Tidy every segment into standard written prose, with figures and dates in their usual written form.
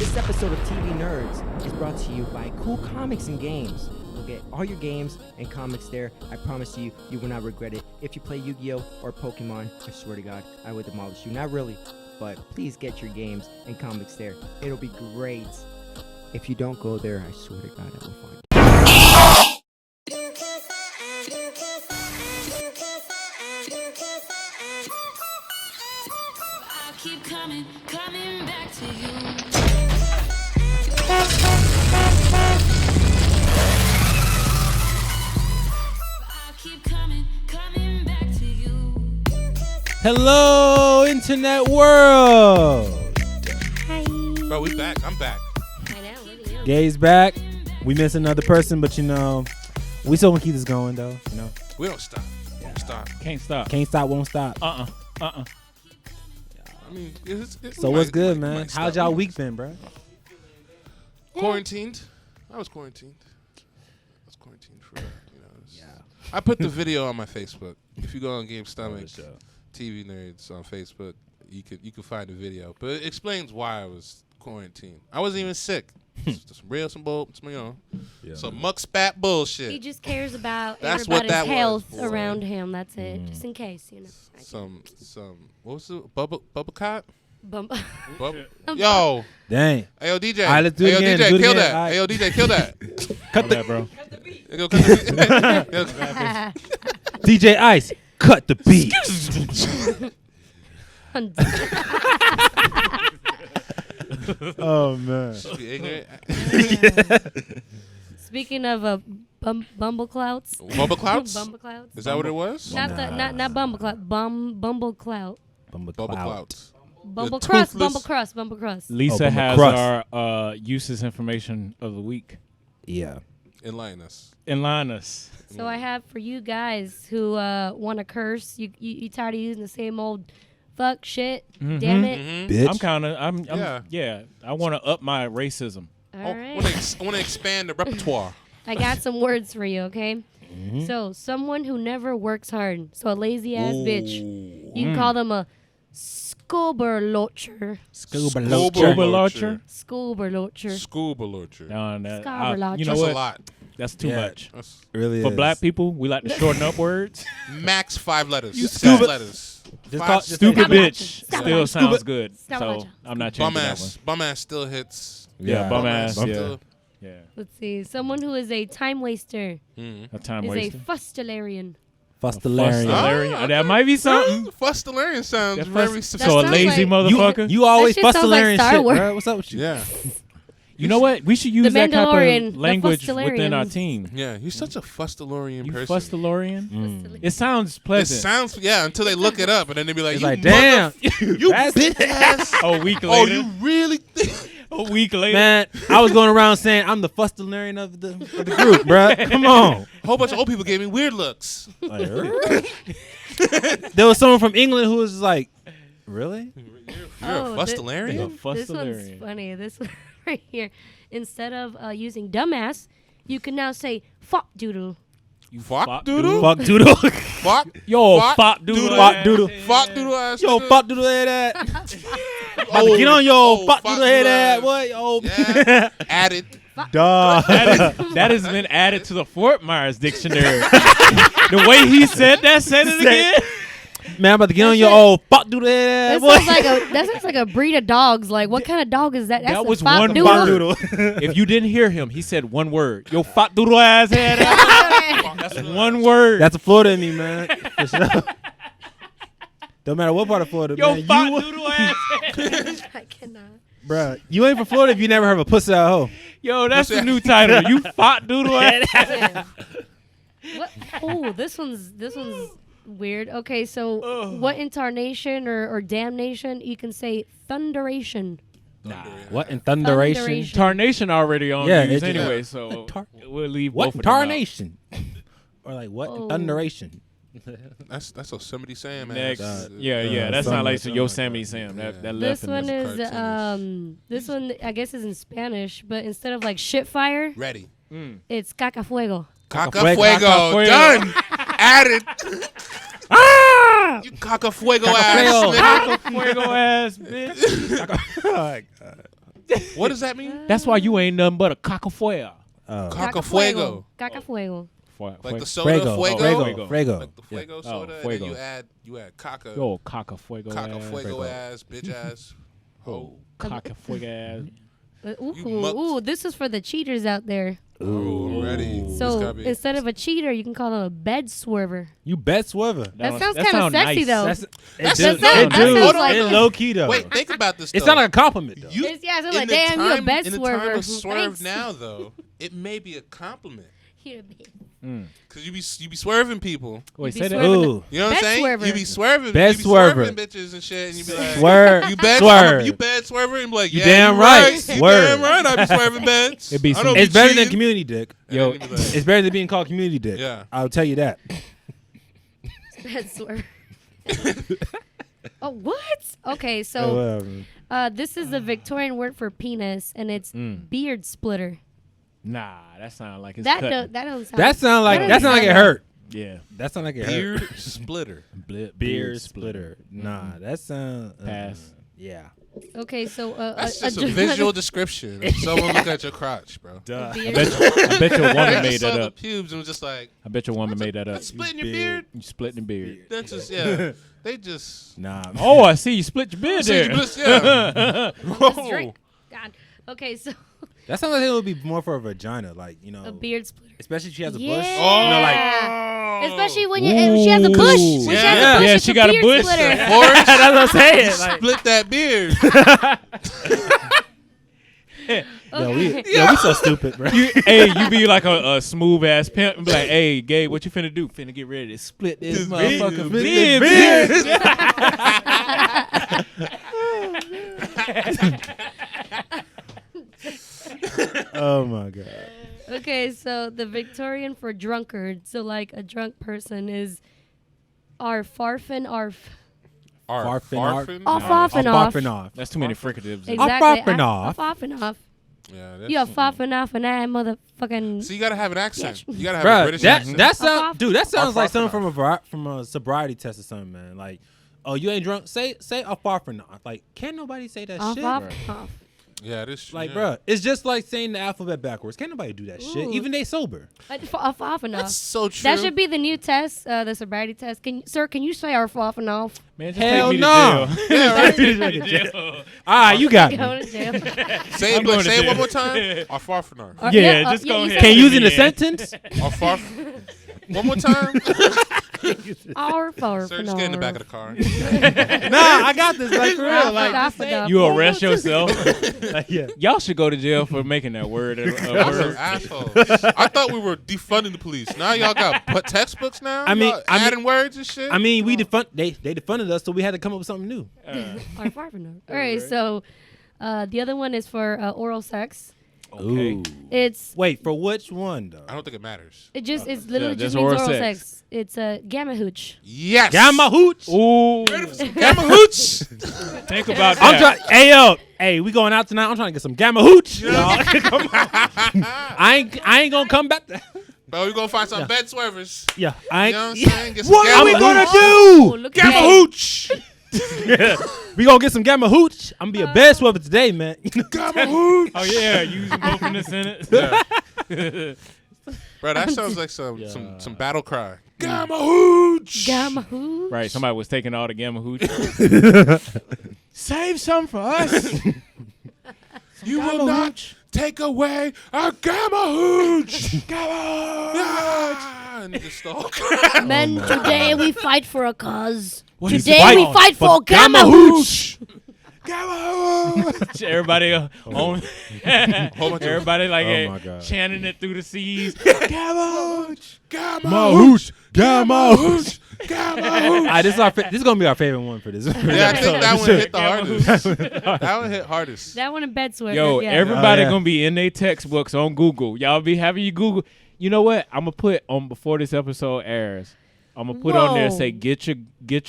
This episode of TV Nerds is brought to you by Cool Comics and Games. You'll get all your games and comics there. I promise you, you will not regret it. If you play Yu-Gi-Oh! Or Pokemon, I swear to God, I would demolish you. Not really, but please get your games and comics there. It'll be great. If you don't go there, I swear to God, I will find you. Keep coming back to you. I keep coming back to you. Hello, internet world. Hi. Bro, we back. I'm back. I know. Look at you. Gay's back. We miss another person, but we still want to keep this going though. We don't stop. Don't stop. Can't stop. Can't stop, won't stop. I mean, So what's good, man? How's y'all week been, bro? Quarantined. I was quarantined. For I put the video on my Facebook. If you go on Game Stomach, TV Nerds on Facebook, you can find the video. But it explains why I was quarantined. I wasn't even sick. Some muck spat bullshit. He just cares about That's what everybody's that health was, boy. around him. That's it. Just in case, Some what was it? Bubba cot? Bump. Yo. Dang. Hey, yo, DJ. All right, let's do it again. DJ, Do it kill again. that. All right. Hey, yo, DJ, kill that. Cut the bro. Yo, cut the beat. DJ Ice. Cut the beat. Oh man. Speaking of bumbleclouts. Bumbleclouts? Bumbleclouts. Is that what it was? Not bumbleclout. Bumbleclout. Bumbleclouts. Bumblecrust. Lisa has Bumblecrust. our uses information of the week. Yeah. Enlighten us. So I have for you guys who want to curse. You tired of using the same old fuck shit? Mm-hmm. Damn it. Bitch. Yeah. I want to up my racism. All I right. want to expand the repertoire. I got some words for you, okay? So, someone who never works hard. So, a lazy ass bitch. You can call them a Scoberlocher. Scuba-locher? Scoberlocher. No, Scoberlocher. you know That's what? a lot. That's too much. That's Really For is. black people, we like to shorten up words. max 5 letters. You 6 stupid- letters. Just Five- call- Stupid Scuba- bitch Scuba- still Scuba- sounds good. Scuba- So I'm not changing that one. Bum ass still hits. Yeah, bum ass. Bum Yeah. still- Yeah. Let's see. Someone who is a time waster A time is waster. a fustellarian. Fustelarian. Fustelarian. okay. That might be something. Fustellarian sounds That very fust- specific. so a sounds lazy like- motherfucker. You always That shit sounds like Fustelarian Star shit, Wars. bro. What's up with you? Yeah. You know what? We should use that type Mandalorian, of the language within our Fustelarians. team. Yeah, you're such a Fustellarian You person. Fustelarian? It sounds It pleasant. sounds, until they look it up and then they be like, It's you like, damn. you bitch ass. A week later. Oh, you really think? A week later. Man, I was going around saying I'm the Fustelarian of the group, bro. Come on. A whole bunch of old people gave me weird looks. Like, there was someone from England who was just like, really? You're a Fustellarian? A This one's Fustelarian. funny. This one right here. Instead of using dumbass, you can now say fuck doodle. You fuck Fuck doodle? Fuck doodle. Fuck? Yo, Fuck fuck doodle. Fuck doodle. Fuck doodle ass. Yo, nigga. fuck doodle head that. Oh, Get on your fuck fuck doodle head that. ass. What? Yo. Yeah. Added. Dog. That has been added to the Fort Myers dictionary. The way he said that, said it again. Man, I'm about to get on your old fuck doodle head That sounds like a breed of dogs. Like, what kind of dog is that? That's That a was fuck one doodle. word. If you didn't hear him, he said one word. Yo, fuck doodle ass head. That's one word. That's a Florida in me, man. For sure. Don't matter what part of Florida, Yo, man. fuck doodle ass head. I cannot. Bruh, you ain't from Florida if you never heard of a pussy out hoe. Yo, that's the new title. You fuck doodle ass. Yeah. What? Oh, this one's weird. Okay, so what intonation or damnation? You can say thunderation. What in thunderation? Thunderation. Tarnation already on Yeah, use it's- anyway, so we'll leave What both of them out. tarnation? Or like what in Oh. thunderation? That's Yosemite Sam, man. Next, That's- yeah, that something sounds like like some that. Yosemite Sam. That Yeah. left This in one this. is cartoonish. this one I guess is in Spanish, but instead of like shit fire, Ready. it's cacafuego. Cacafuego. Cacafuego. Done. Added. Ah! You cacafuego Cacafuego. ass nigga. Fuego ass bitch. Oh my God. What does that mean? That's why you ain't nothing but a cacafuego. Cacafuego. Cacafuego. Like the soda Fuego. Fuego. Fuego. Like the Fuego soda. And Fuego. then you add caca. Yo, cacafuego. Cacafuego ass, bitch ass. Oh. Cacafuego ass. Ooh, this is for the cheaters out there. Ooh, ready. So instead of a cheater, you can call him a bed swerver. You bet swerver. That sounds kind of sexy, though. It's low key though. Wait, think about this. It's not like a compliment though. You, It's like, damn, you a bed in the swerver. time of swerve Thanks. now, though, it may be a compliment. You're a bed. Cause you be swerving people. Wait, You say be that. swerving. Ooh. You know what I'm Bed saying? swerver. You be swerving. Bed you be swerving swerver. bitches and shit, and you be like, Swerve. you bed Swerve. You bed swerver, and be like, You yeah, damn you right. You Swerve. damn right. I be swerving beds. It be I some- don't It's be better than cheating. community dick. And Yo, then you be like, It's better than being called community dick. Yeah. I'll tell you that. Bed swerver. Oh, what? Okay, so this is the Victorian word for penis, and it's beard splitter. Nah, that sound like it's That cut. don't sound. That sound like doesn't it sound hurt. Yeah. That sound like it hurt. beard splitter. Beard splitter. Nah, that sound Pass. Yeah. Okay, so That's just a visual description of someone look at your crotch, bro. Duh. I bet your woman They made just saw that the up. pubes and was just like, I bet your woman made that up. that's splitting your beard. You splitting the beard. That's just They just. Nah. Oh, I see you split your beard So there. you just, yeah. Let's drink. God. Okay, so That sounds like it would be more for a vagina, like a beard splitter. especially if she has a Yeah. bush. Oh. You know, like Especially when she has a bush. When she has Yeah. a bush, Yeah, it's she a got a beard bush. splitter. Forrest, that's what I'm saying. Like, split that beard. yo, we so stupid, bro. Hey, you be like a smooth ass pimp and be like, hey, Gabe, what you finna do? Finna get ready to split this motherfucker beard. beard. Oh my god. Okay, so the Victorian for drunkard. So like a drunk person is arfarfin arf. Farfin, Off and off. Farfin off. That's too many fricatives. Exactly. Farfin off. Off and off. Yeah, You are farfin off and that motherfucking. So you gotta have an accent. You gotta have a Bruh, British that accent. that sound, dude. That sounds like Farfin something from a sobriety test or something, man. Like, oh, you ain't drunk? Say a farfin off. Like, can't nobody say that Off, shit? off, Bruh. off. Yeah, this. Like, yeah. bruh, it's just like saying the alphabet backwards. Can't nobody do that shit. Ooh. Even they sober. Off and off. That's so true. That should be the new test, the sobriety test. Sir, can you say off and off? Man, just Hell take me no. to jail. Yeah, right. Take me to jail. All right, you got me. Go to jail. Say I'm going to it jail. one more time. Or Farfanar. Or- Yeah, just go you ahead. said Can you use it in a Yeah. sentence? Or Farf. One more time. Or for Sir, just get in the back of the car. Nah, I got this. Like for real. Like, You arrest yourself. like, yeah. Y'all should go to jail for making that word a Y'all some word. assholes. I thought we were defunding the police. Now y'all got textbooks now. I mean- Y'all adding words and shit. I mean, they defunded us, so we had to come up with something new. All right, so the other one is for oral sex. Okay. Ooh. It's Wait, for which one though? I don't think it matters. it's literally just just means oral oral sex. sex. It's a gamma hooch. Yes. Gamma hooch. Ooh. Gamma hooch. Think about I'm that. trying. Hey yo, hey, we going out tonight. I'm trying to get some gamma hooch. Y'all. Come on. I ain't gonna come back. Bro, we gonna find some bed swervers. Yeah, I You know what I'm ain't. saying? Get some What are we gamma gonna hooch. Oh, do? look Gamma at hooch. We gonna get some gamma hooch. I'm gonna be a bed swerver today, man. Gamma hooch. Oh yeah, using both in the sentence. Yeah. Bro, that sounds like some battle cry. Gamma hooch. gamma hooch. Right, somebody was taking all the gamma hooch. Save some for us. You will not take away our gamma hooch. Gamma hooch. And just stalk. Men, today we fight for a cause. is Today fight we fight for gamma hooch. Gamma hooch. Everybody on. Everybody like Oh my God. chanting it through the seas. Gamma hooch. Gamma hooch. Gamma hooch. Gamma hooch. This is gonna be our favorite one for this. Yeah, I think that one hit the Gamma hardest. That one hit hardest. That one in bed sweater. Yo, yeah. everybody Oh, yeah. gonna be in their textbooks on Google. Y'all be having you Google. You know what? I'm gonna put on before this episode airs. I'm gonna put on there Whoa. say get your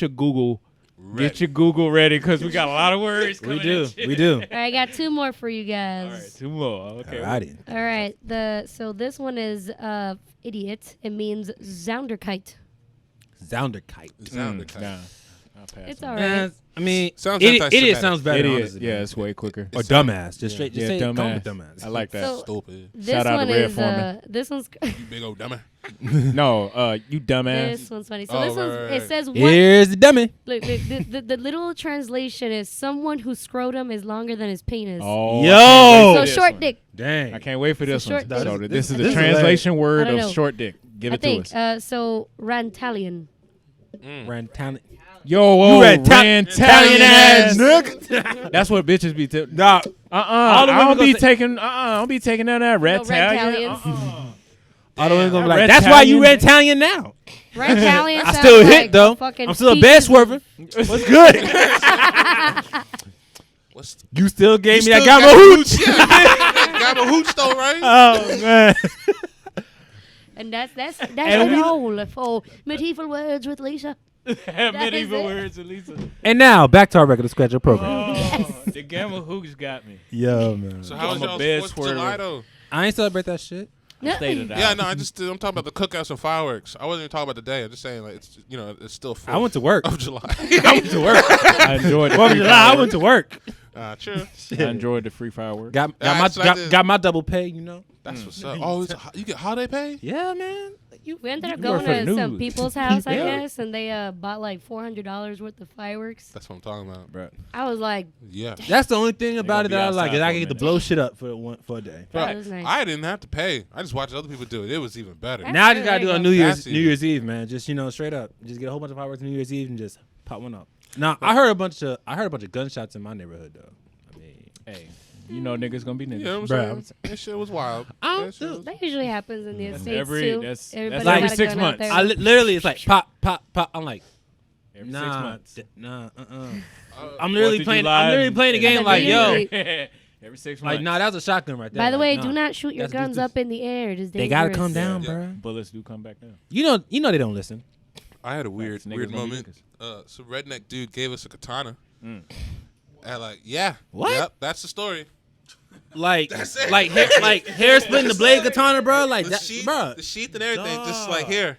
Google Ready. get your Google ready because we got a lot of words. We coming do. at you. We do. All right, I got two more for you All right, guys. two more. Okay. Alrighty. All right, so this one is idiot. It means Zounderkite. Zounderkite. Sounded Nah. I'll pass It's on all that. right. I mean, Sounds idiot anti-Semitic. sounds better. Idiot. honestly, Yeah, man. it's way quicker. Or dumbass. Just straight. Just Yeah, say call me dumbass. dumbass. I like that. So Stupid. this Shout out one to Red is Foreman. this one's You big old dummy. No, you dumbass. this one's funny. So Oh, this one's right. it says what Here's the dummy. look, the literal translation is someone whose scrotum is longer than his penis. Oh, Yo! I can't wait So for this short one. dick. Dang. I can't wait for this So one. short dick. So this is This the is translation word I don't of know. short dick. Give I it think to us. so. Rantalian. Ran talent. Yo, whoa, Italian ass. nigga. That's what bitches be. Nah. I the don't women be gonna say- taking. I don't be taking none of that red Rantalians. All the women gonna be Red like, that's why you Italian. red Italian now. Rantalian. I sounds still hit like though. a fucking I'm still a species bed of- swerver. What's good? What's the, You still gave me you that still gamma hooch. Yeah, Gamma hooch though, right? Oh man. And that's And we- all for medieval words with Lisa. Medieval it. words, Elisa. And now back to our regular schedule program. Oh, the gamma hooks got me. Yo man. So how was I'm a y'all bed 4th of July swerver. though? I ain't celebrate that shit. Stated out. Yeah, no, I'm talking about the cookouts and fireworks. I wasn't even talking about the day. I'm just saying like it's it's still 4th I went to work. of July. I went to work. I enjoyed the 4th of free July, I fireworks. went to work. True. I enjoyed the free fireworks. Got That's what I did. got my double pay, you know. That's what's up. Oh, you get holiday pay? Yeah, man. We ended up You work going for the to some news. people's house, I Yeah. guess, and they bought like $400 worth of fireworks. That's what I'm talking about. Bruh. I was like, Yeah. That's the only thing gonna about it be that I like outside is I for a get to minute. blow shit up for a day. that was nice. I didn't have to pay. I just watched other people do it. It was even better. That's Now I good. just gotta do There it you on go. That's New Year's Eve, man. Just straight up, just get a whole bunch of fireworks on New Year's Eve and just pop one up. Now I heard a bunch of gunshots in my neighborhood though. I mean, Hey, you know niggas gonna be niggas. You know what Bruh. I'm saying? That shit was wild. I don't That shit do- was- That usually happens in the That's States every- too. that's Everybody like got a 6 gun out months. there. I literally it's like pop, pop, pop. I'm like, Every nah, 6 months. nah, Uh, I'm literally playing. I'm literally playing the game like, yo, Immediately. Every 6 months. like, nah, that was a shotgun right there. By the Like, way, nah. do not shoot your That's guns business. up in the air. It is dangerous. They gotta come down, Yeah. bro. bullets do come back down. You know they don't listen. I had a weird Niggas weird gonna be moment. niggas. Some redneck dude gave us a katana. Mm. And like, yeah. What? Yep, that's the story. Like, That's it. like hair splitting the blade katana, bro. Like The that, sheath, bro. the sheath and everything. Just Dog. like here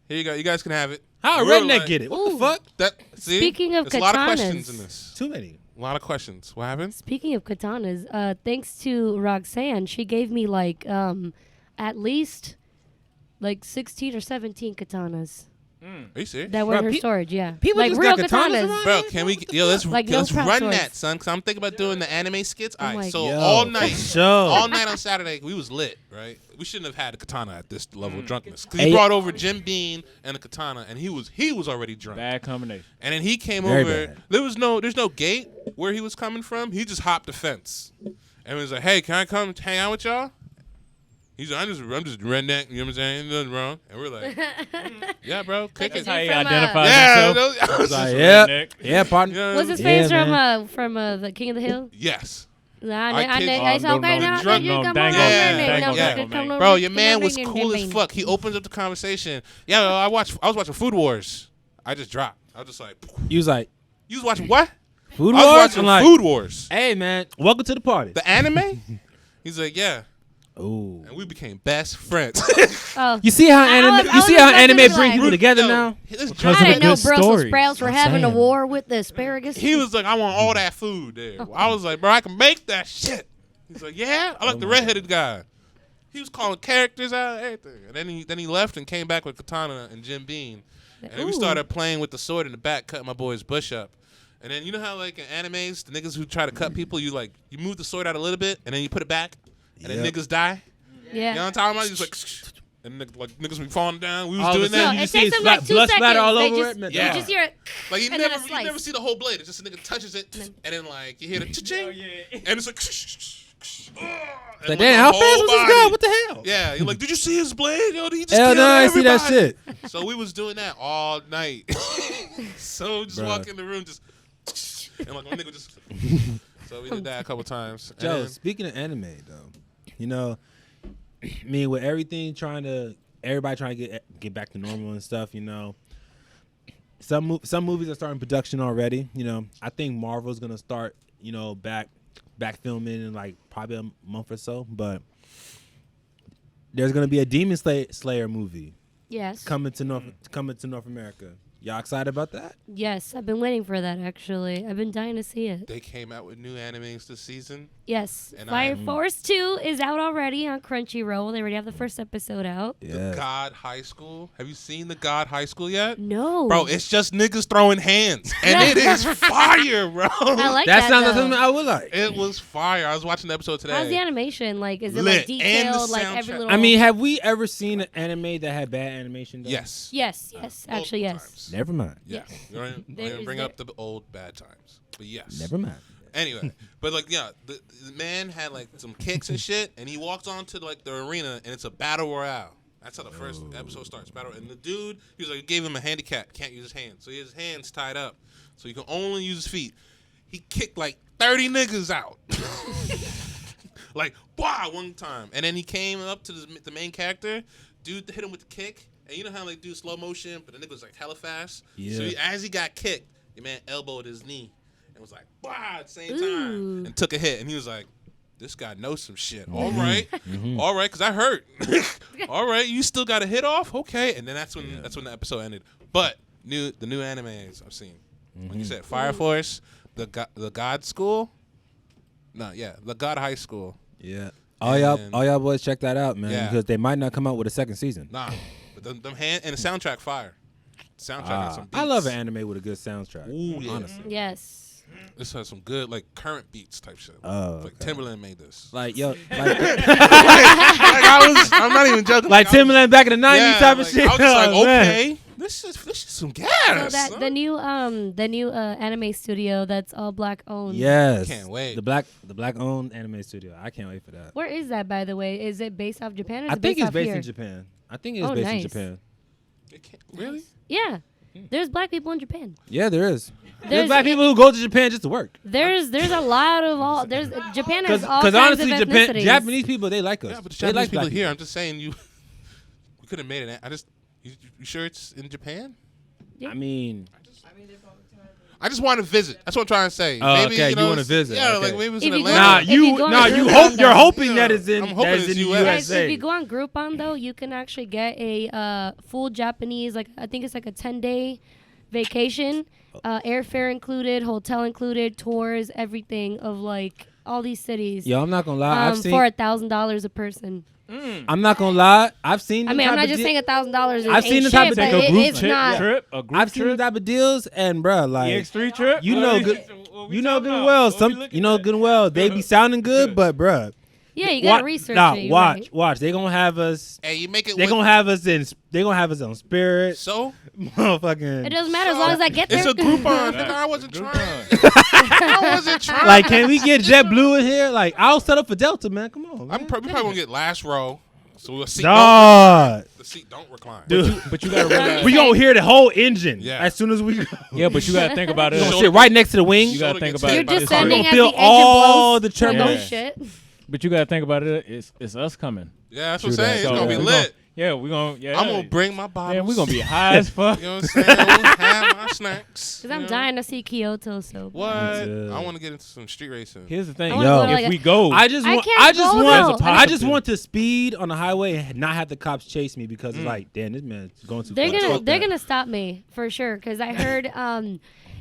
you go. You guys can have it. How a We were redneck like, get it? What Ooh. the fuck? That see? Speaking of There's a lot of katanas. questions in this. Too many. A lot of questions. What happened? Speaking of katanas, thanks to Roxanne, she gave me like at least like 16 or 17 katanas Are you serious? that were in Bro, her storage. Yeah, people like just real got katanas katanas. around? Bro, can we let's Like, no let's prop run swords. that, son? Cause I'm thinking about doing the anime skits. All I'm right, like, so Yo, all for night, sure. all night on Saturday, we was lit, right? We shouldn't have had a katana at this level of drunkenness. Cause he Hey. brought over Jim Bean and a katana, and he was already drunk. Bad combination. And then he came Very over. bad. There's no gate where he was coming from. He just hopped the fence, and was like, "Hey, can I come hang out with y'all?" He's like, I'm just redneck. You know what I'm saying? Nothing wrong. And we're like, "Yeah, bro, kick Like, it." is How he he from, identifies Yeah, himself. I was Like, just- yeah, redneck. yeah, partner. you know what What's I his mean? Yeah, face man. from the King of the Hill? Yes. Nah, I kid you. it's Oh, okay no, now. drunk, You no, come dang on on, over dang there. on, No, dang you on, come man. over Bro, to your the man was ring and cool get as me. fuck. He opens up the conversation. Yeah, I was watching Food Wars. I just dropped. I was just like, You was like, you was watching what? Food I was Wars? watching I'm like, Food Wars. hey, man, welcome to the party. The anime? He's like, yeah. Ooh. And we became best friends. Oh, You see how I anime? was- I You see was how expecting anime to bring like- people together Yo, now? this Because I of didn't the know good Brussels stories. sprouts were I'm having a saying. war with the asparagus. He was like, I want all that food there. I was like, bro, I can make that shit. He's like, yeah, I like the redheaded guy. He was calling characters out, everything. And then he left and came back with Katana and Jim Bean. And then we Ooh. started playing with the sword in the back, cutting my boy's bush up. And then you know how like in animes, the niggas who try to cut people, you move the sword out a little bit and then you put it back, and then Yep. niggas die. Yeah. You know what I'm talking about? He's like, and niggas be falling down. We was All of a doing sudden, that. No, you it see takes them splat- like 2 blood seconds. splatter all They over just, it, man. You Yeah. just hear it. Like you and then never a slice. see the whole blade. It's just a nigga touches it, and then like you hear the cha-ching, and it's like. Like, and damn, the how whole fast was this body- guy? What the hell? Yeah, you're like, did you see his blade? Yo, he just Hell killed no, I ain't see that everybody. shit. So we was doing that all night. So just Bruh. walk in the room, just and like my nigga just. So we did that a couple times. And Joe, then- speaking of anime, though, you know, I mean, with everybody trying to get back to normal and stuff, you know, some movies are starting production already. You know, I think Marvel's gonna start, you know, back filming in like probably a month or so. But there's gonna be a Demon Slayer movie Yes. coming to North America. Y'all excited about that? Yes, I've been waiting for that. Actually, I've been dying to see it. They came out with new animes this season. Yes, And Fire Force 2 is out already on Crunchyroll. They already have the first episode out. The God High School. Have you seen the God High School yet? No, Bro, it's just niggas throwing hands, and it is fire, bro. I like That that. sounds like though. something I would like. It was fire. I was watching the episode today. How's the animation? Like, is it Lit. like detailed? And the Like every soundtrack. little. I mean, have we ever seen an anime that had bad animation? Though? Yes. yes, actually, yes. Times. Never mind. Yeah. You know, I'm There gonna is bring that. up the old bad times, but yes. Never mind. Anyway, but like, yeah, the man had like some kicks and shit, and he walks onto like the arena, and it's a battle royale. That's how the first episode starts. And the dude, he was like, gave him a handicap, can't use his hands, so his hands tied up, so he can only use his feet. He kicked like 30 niggas out, like one time, and then he came up to the main character, dude hit him with the kick, and you know how like do slow motion, but the nigga was like hella fast. Yeah. So as he got kicked, the man elbowed his knee. And was like, at the same Ooh. time. And took a hit. And he was like, this guy knows some shit. All right. All right, because I hurt. All right, you still got a hit off? Okay. And then that's when the episode ended. But the new animes I've seen. Like you said, Fire Force, the God School. The God High School. Yeah. All y'all boys check that out, man. Yeah. Because they might not come out with a second season. Nah. But them hand and the soundtrack fire. Soundtrack has some beats. I love an anime with a good soundtrack. Ooh, yeah. Honestly. Yes. This has some good like current beats type shit. Oh, Like okay. Timbaland made this. Like, yo, I'm not even joking. like Timbaland back in the 90s type of shit. I was just like, Oh, man. okay, this is some gas. So that son. the new anime studio that's all black owned. Yes. Can't wait. The black owned anime studio. I can't wait for that. Where is that, by the way? Is it based off Japan or is I it think based it's off based here? in Japan. I think it's Oh, based in nice. Japan. Really? Yeah. There's black people in Japan. Yeah, there is. There's There's black people who go to Japan just to work. There's a lot of all. There's Japan has all Because kinds honestly, of ethnicities. Japanese people, they like us. Yeah, but the they Japanese like people black here. I'm just saying we could have made it. You sure it's in Japan? I mean, I just want to visit. That's what I'm trying to say. Oh, maybe, okay, you know, wanna visit, Yeah, okay. like maybe it's If in you go- Atlanta. if you go on Groupon, you're though. hoping that is in I'm hoping that is it's in the US. Guys, USA. if you go on Groupon though, you can actually get a full Japanese, like I think it's like a 10-day vacation, airfare included, hotel included, tours, everything of like all these cities. Yo, I'm not gonna lie. I've seen. for $1,000 a person. I'm not gonna lie. I've seen. I mean, I'm not just saying $1,000. I've seen the type of but thing, a group it's trip, not. a group I've seen the trip, type of deals, and bruh, like EX3 trip. you know good. What we You know talking good about? well. What we Some looking you know at? good well. They be sounding good, but bruh. Yeah, you gotta research Nah, it. you're watch, right. watch. They gonna have us. Hey, you make it. They gonna have us in. They gonna have us on Spirit. So Motherfucking. It doesn't matter as long as I get there. it's a Groupon. Nigga, I wasn't trying. I wasn't trying. Like, can we get JetBlue in here? Like, I'll set up for Delta, man. Come on. Man. We probably gonna get last row. So the seat Dog. the seat don't recline. Dude, But you gotta realize, we gonna hear the whole engine Yeah. as soon as we go. yeah, but you gotta think about We it. gonna sit right next to the wing. You gotta think about You're it. just It's standing gonna as feel the engine all blows the from turbulence. those shit. But you gotta think about it. It's us coming. Yeah, that's what I'm True that. saying. It's So gonna be we lit. Yeah, we gonna. Yeah, I'm gonna bring my bottles. Man, we gonna be high as fuck. You know what I'm saying? I'm gonna have my snacks. Cause I'm dying to see Kyoto. So What? Yeah. I want to get into some street racing. Here's the thing. I wanna Yo. go to, like, If we go, I just I want. can't I just go, want. though. I just want to speed on the highway and not have the cops chase me because it's like, damn, this man's going too they're fast. gonna Fuck they're that. gonna stop me for sure. Cause I heard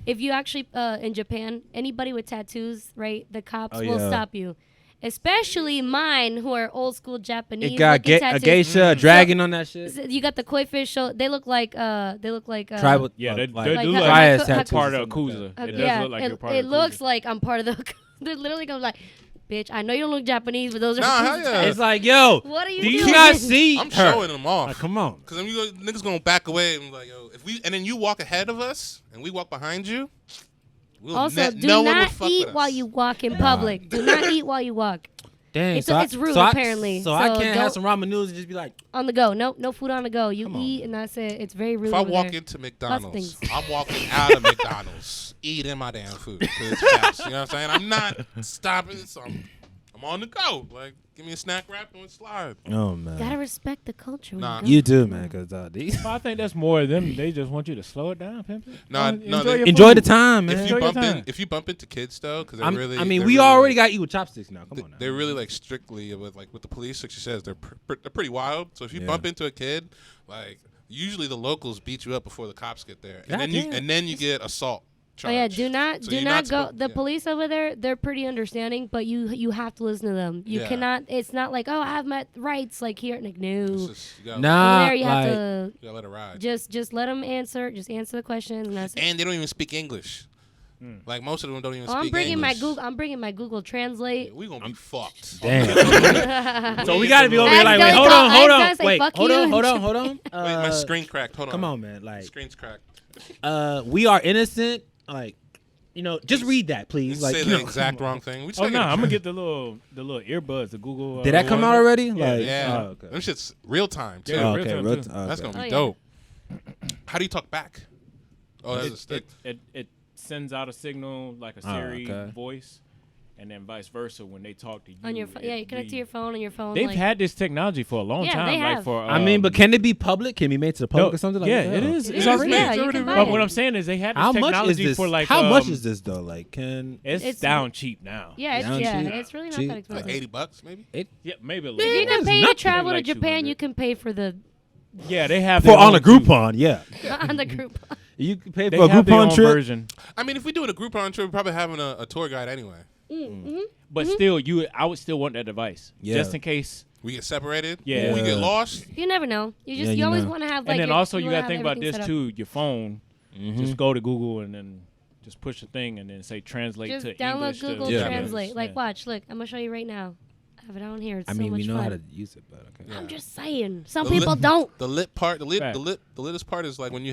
if you actually in Japan, anybody with tattoos, right, the cops Oh, will yeah. stop you. Especially mine, who are old school Japanese. It got looking a tattoos. geisha, a dragon on that shit. So you got the koi fish show. They look like Tribal. yeah, they like, do Like look how- like bias how- tattoos part or of something Akuza. like that. It does yeah, look like you're part it of looks Akuza. like I'm part of the. They're literally going like, bitch. I know you don't look Japanese, but those are. Nah, hell yeah. It's like, yo, What are you do you doing? not see I'm her? showing them off. Like, come on. Cause then niggas gonna back away and be like, yo, and then you walk ahead of us and we walk behind you. Also, do no one would not fuck eat with us. while you walk in public. Do not eat while you walk. Dang, It's rude, apparently. So I So can't have don't- some ramen noodles and just be like, On the go. No food on the go. You Come on. eat and that's it. It's very rude. If I over walk there. into McDonald's, things. I'm walking out of McDonald's, eating my damn food. 'Cause it's fast. You know what I'm saying? I'm not stopping. So I'm on the go. Like, give me a snack wrap and slide. oh man. Gotta respect the culture. when Nah. go. You do, man, because these Well, I think that's more of them. They just want you to slow it down, pimp. No, your enjoy food. the time, man. Enjoy your time. If you bump into kids though, because I'm- really, I mean, they're we really, already got to eat with chopsticks now. Come on now. They're really like strictly with the police. Like she says, they're pretty wild. So if you Yeah. bump into a kid, like Usually the locals beat you up before the cops get there, God damn. and then you get assault. Oh yeah, charge. do not So do you're not go. supposed- The yeah. police over there, they're pretty understanding, but you have to listen to them. You Yeah. cannot. It's not like, oh, I have my rights like here. Like no, It's just, you gotta, Nah, over there you have like, to you gotta let it ride. just let them answer. Just answer the questions, and that's it. And they don't even speak English. Like most of them don't even Oh, speak I'm bringing English. I'm bringing my Google Translate. We gonna be fucked. damn. So we gotta be over I here like, wait, accidentally hold called- on, I hold on, accidentally wait, say, "Fuck hold you." on, hold on. Wait, my screen cracked. Hold on. Come on, man. Like, Screen's cracked. we are innocent. Like, just read that, You please. Like, say the exact wrong thing. We just Oh gotta no, get I'm gonna get the little earbuds, the Google. did that come out already? Yeah. Like, Yeah, oh, okay. them shit's real time too. Yeah, Oh, real okay, time, real too. time. That's Okay. gonna be Oh, yeah. dope. How do you talk back? Oh, that's a stick. It sends out a signal like a Oh, Siri okay. voice, and then vice versa when they talk to you. On your phone, yeah, you connect to your phone on your phone. They've like, had this technology for a long Yeah, time. they like have. for I mean, but can it be public? Can it be made to the public or something? Like yeah, that? it is. It It's is, already. yeah, it's you already can buy but it. what I'm saying is they had this How much technology is this? for like. How much is this though? Like, can It's down cheap now. yeah, Down cheap? it's really not Cheap. that Like expensive. $80 maybe. Yeah, maybe a If little. you can more. pay to nothing. travel to Like Japan, 200. you can pay for the Yeah, they have for their on a own too. Groupon? Yeah, on the group. you can pay They for a have their own Groupon trip. version, I mean, if we do a Groupon trip, we're probably having a tour guide anyway. but still, I would still want that device Yeah. just in case. We get separated. Yeah. We get lost. You never know. You just Yeah, you you always know. want to have like. And then your- also you wanna gotta have think about everything this set up. too. Your phone, just go to Google and then just push a thing and then say translate Just to download English. Google to Yeah. Japanese. Translate. Like, Yeah. watch, look, I'm gonna show you right now. I have it on here. It's I so mean, much we know fun. how to use it, but okay. Yeah. I'm just saying. Some The people lit- don't. The lit part, the Fact. littest part is like when you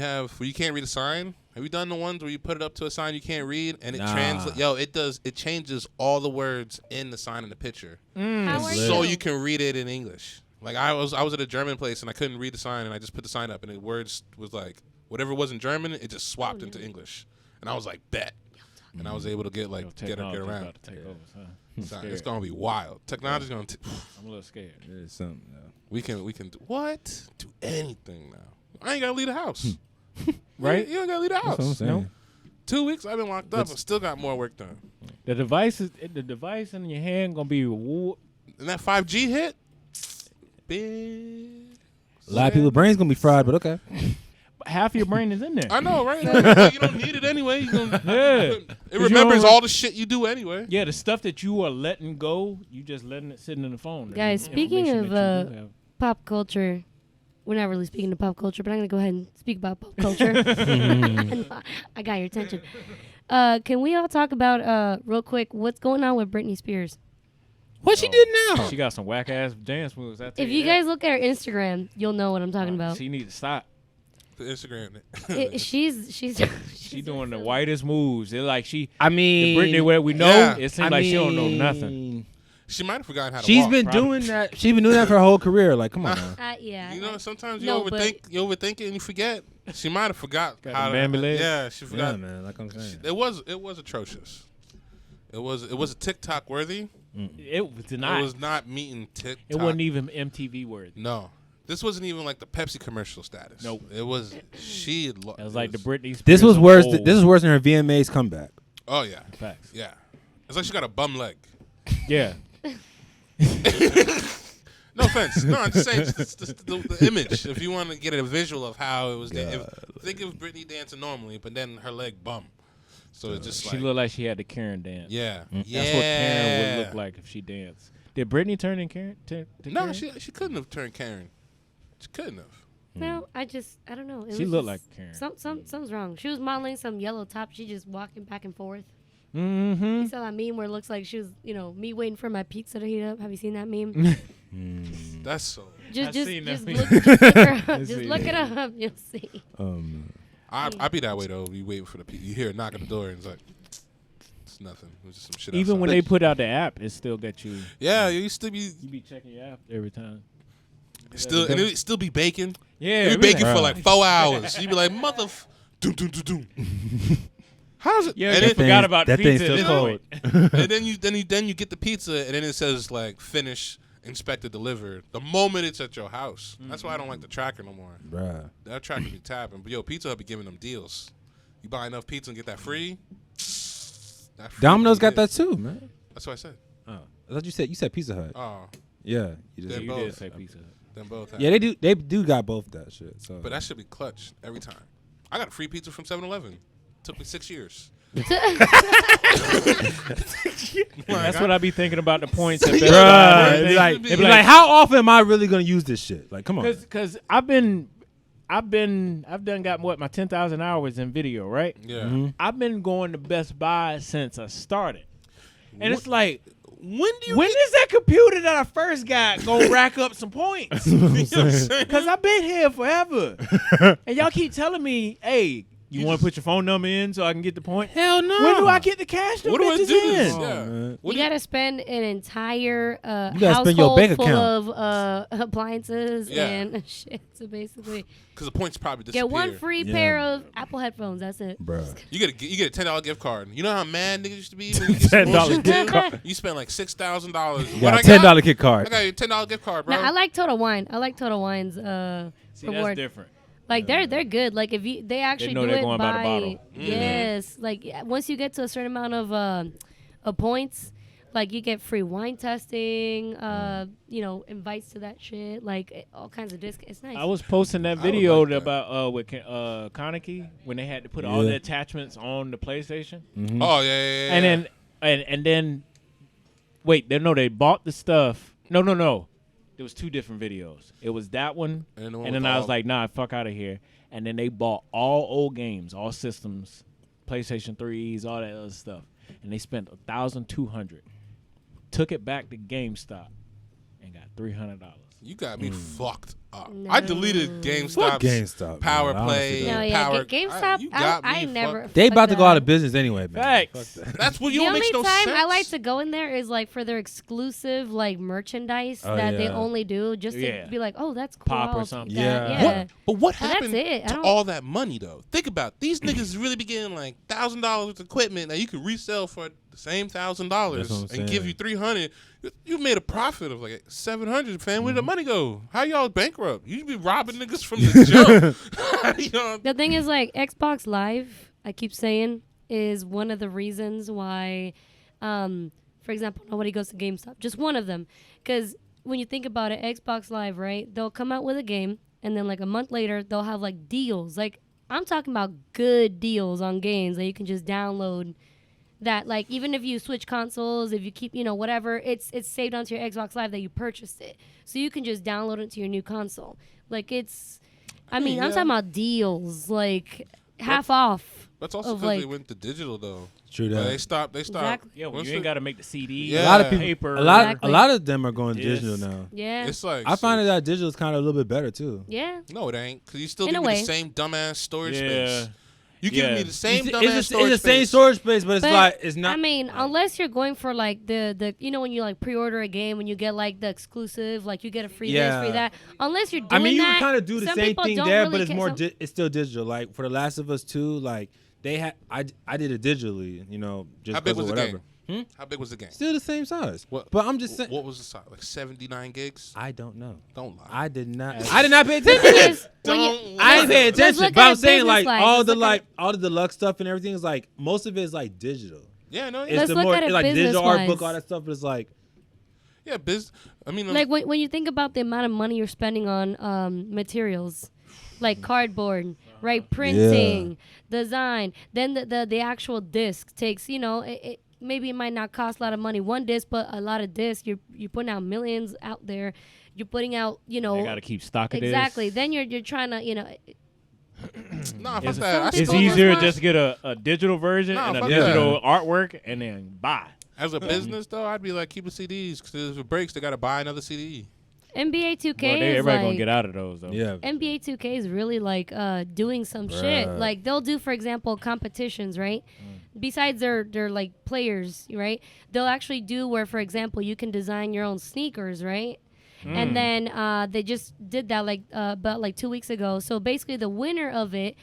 can't read a sign. Have you done the ones where you put it up to a sign you can't read and it Nah. translates? Yo, it changes all the words in the sign in the picture, How are so you? you can read it in English. Like I was at a German place and I couldn't read the sign and I just put the sign up and the words was like whatever was in German, it just swapped into English, and I was like bet, and I was able to get Yo, get technology's around. about to take over, son. Son, it's gonna be wild. Technology's gonna. I'm a little scared. It is something. We can do what? Do anything now. I ain't gotta leave the house. Right? You ain't gotta leave the That's what I'm house. saying. 2 weeks I've been locked up and still got more work done. The device in your hand gonna be And that 5G hit, big. A lot of people's brains gonna be fried, but okay. half your brain is in there. I know, right? Like, you don't need it anyway. You gonna, Yeah. It you remembers don't- all the shit you do anyway. Yeah, the stuff that you are letting go, you just letting it sitting in the phone. Guys, The speaking information of, that you do have. Pop culture. We're not really speaking to pop culture, but I'm gonna go ahead and speak about pop culture. I got your attention. Can we all talk about real quick what's going on with Britney Spears? What she did now? She got some whack ass dance moves. I tell If you guys look at her Instagram, you'll know what I'm talking about. she need to stop. The Instagram. She's She doing the whitest moves. It's like she, I the mean, Britney where we know, Yeah. it seems like she don't know nothing. She might have forgotten how to She's walk. been probably. doing that. She's been doing that for her whole career. Like, come on now. yeah. You know, sometimes you No, but- overthink it and you forget. She might have forgot Got how the bambi to. legs? Yeah, she Yeah, forgot. man. Like I'm saying. It was atrocious. It was a TikTok worthy. It was It not. was not meeting TikTok. It wasn't even MTV worthy. No, this wasn't even like the Pepsi commercial status. Nope. It was. She. Had It was like the Britney Spears. This was of worse. old. This is worse than her VMAs comeback. Oh yeah, Facts. yeah. It's like she got a bum leg. Yeah. No offense. No, I'm just saying just the image. If you want to get a visual of how it was, think of Britney dancing normally, but then her leg bum. So it's just She like looked like she had the Karen dance. yeah, That's what Karen would look like if she danced. Did Britney turn in Karen? No, Karen? she couldn't have turned Karen. She couldn't have. No, I don't know. It She was looked just- like Karen. Something's wrong. She was modeling some yellow top. She just walking back and forth. Mm-hmm. You saw that meme where it looks like she was, me waiting for my pizza to heat up. Have you seen that meme? That's so. Just seen that meme. look her up. I Just seen look it. it up. You'll see. I be that way though. You waiting for you hear a knock at the door and it's like it's nothing. It was just some shit. Even outside. when they put out the app, it still got you. yeah, you used to be You be checking your app every time. and it still be baking. Yeah, You it be be baking like- for like 4 hours. You be like doom doom doom doom. How's it? Yeah, and they then, forgot about that the thing's pizza. still at this cold. point. and then you get the pizza and then it says like finish, inspected, delivered. The moment it's at your house. That's why I don't like the tracker no more. Bruh. That tracker be tapping. But yo, Pizza Hut be giving them deals. You buy enough pizza and get that free. That free Domino's be got it. that too, man. That's what I said. Oh, I thought you said Pizza Hut. Oh, Yeah, you They're just You both. did say pizza. Hut. Them both have. Yeah, they do. They do got both that shit. So, But that should be clutch every time. I got a free pizza from 7-Eleven. Took me 6 years. That's what I be thinking about the points. At Best bruh, Buy. it's like, They it's be like, how often am I really gonna use this shit? Like, come on. Because I've done got what my 10,000 hours in video, right? Yeah. Mm-hmm. I've been going to Best Buy since I started, and it's like, When do you when is that computer that I first got gonna rack up some points? Because I've been here forever, and y'all keep telling me, hey. You want to put your phone number in so I can get the point? Hell no. When do I get the cash? What do I do? In? Yeah. You gotta spend an entire You gotta household spend your bank full account. of appliances Yeah. and shit. So basically, Because the points probably disappear. get one free Yeah. pair of Apple headphones. That's it. Bruh. You get a $10 gift card. You know how mad niggas used to be when you get some $10 bullshit gift deal? card. You spend like $6,000. You What got I a $10 gift I card. got you a $10 gift card, bro. Now I like Total Wine. I like Total Wine's See, that's reward. different. Like they're good. Like if they actually know do they're it going by the bottle. yes. Like once you get to a certain amount of points, like you get free wine testing. Invites to that shit. Like all kinds of discounts. It's nice. I was posting that I would video like that. about with Kaneki when they had to put all Yeah. the attachments on the PlayStation, Oh, yeah. and then wait, they bought the stuff. No. There was two different videos. It was that one, And the one and with then I all- was like, nah, fuck out of here. And then they bought all old games, all systems, PlayStation 3s, all that other stuff, and they spent $1,200. Took it back to GameStop and got $300. You got me fucked up. No. I deleted Fuck GameStop's GameStop. Power man. Play. Honestly, no, yeah. Power. GameStop. You got I me never. fucked. they fuck about to go out that. of business anyway, man. Facts. Fuck that. That's what you The don't only make no time sense. I like to go in there is like for their exclusive like merchandise Oh, that they yeah. only do just to Yeah. be like, oh, that's cool. Pop or I'll something. keep that. Yeah. Yeah. But what But that's happened it. I to don't- all that money though? Think about it. These niggas really be getting like $1,000 worth of equipment that you can resell for the same $1,000 That's what I'm and give saying. you $300. You made a profit of like $700. Fam, where did the money go? How y'all bankrupt? You be robbing niggas from the jump. You know? The thing is, like, Xbox Live, I keep saying, is one of the reasons why, for example, nobody goes to GameStop. Just one of them. Because when you think about it, Xbox Live, right, they'll come out with a game, and then, like, a month later, they'll have, like, deals. Like, I'm talking about good deals on games that you can just download that, like, even if you switch consoles, if you keep, whatever, it's saved onto your Xbox Live that you purchased it. So you can just download it to your new console. Like, I'm yeah. talking about deals, like half off. That's also of, because like- they went to digital though. True But that. they stopped. Exactly. Yeah, well, once you ain't it- got to make the CD. Yeah. A lot of people, paper. a lot Exactly. of them are going Yes. digital now. Yeah. It's like I find that digital is kind of a little bit better too. Yeah. no, it ain't because you still In give a me way. the same dumbass storage Yeah. space. You giving Yeah. me the same It's dumbass the storage same space. storage space, but it's But, like it's not. I mean, unless you're going for like the when you like pre-order a game, when you get like the exclusive, like you get a free this, free Yeah. that. Unless you're doing I mean, you that, can kind of do the some same people thing don't there, really but it's care. more. Some- It's still digital. Like for The Last of Us 2, like they had. I did it digitally. Just How big 'cause was of the whatever. game? How big was the game? Still the same size. What- But I'm just saying. What was the size? Like 79 gigs? I don't know. Don't lie. I did not. I did not pay The attention. thing is, when you- Don't I ain't paying Let's attention. look But at I'm it saying like business-wise. all Let's the look at all the deluxe stuff and everything is like most of it is like digital. Yeah, no. It's Yeah, Let's the look more at it it's like digital art business-wise. book, all that stuff. But it's like yeah. I mean, like when you think about the amount of money you're spending on materials, like cardboard, right, printing, design, then the actual disc takes, maybe it might not cost a lot of money one disc, but a lot of discs. You're putting out millions out there. You're putting out, They got to keep stock of exactly. this. Then you're trying to, nah, fuck It's, that. I it's still easier want- to just get a digital version Nah, and a fuck digital artwork and then buy. As a business, though, I'd be like, keep the CDs because if it breaks, they got to buy another CD. NBA 2K Well, is everybody like gonna get out of those though. yeah. NBA 2K is really like doing some shit. Bruh. Like they'll do, for example, competitions, right? Besides their like players, right? They'll actually do where, for example, you can design your own sneakers, right? And then they just did that about like 2 weeks ago. So basically, the winner of it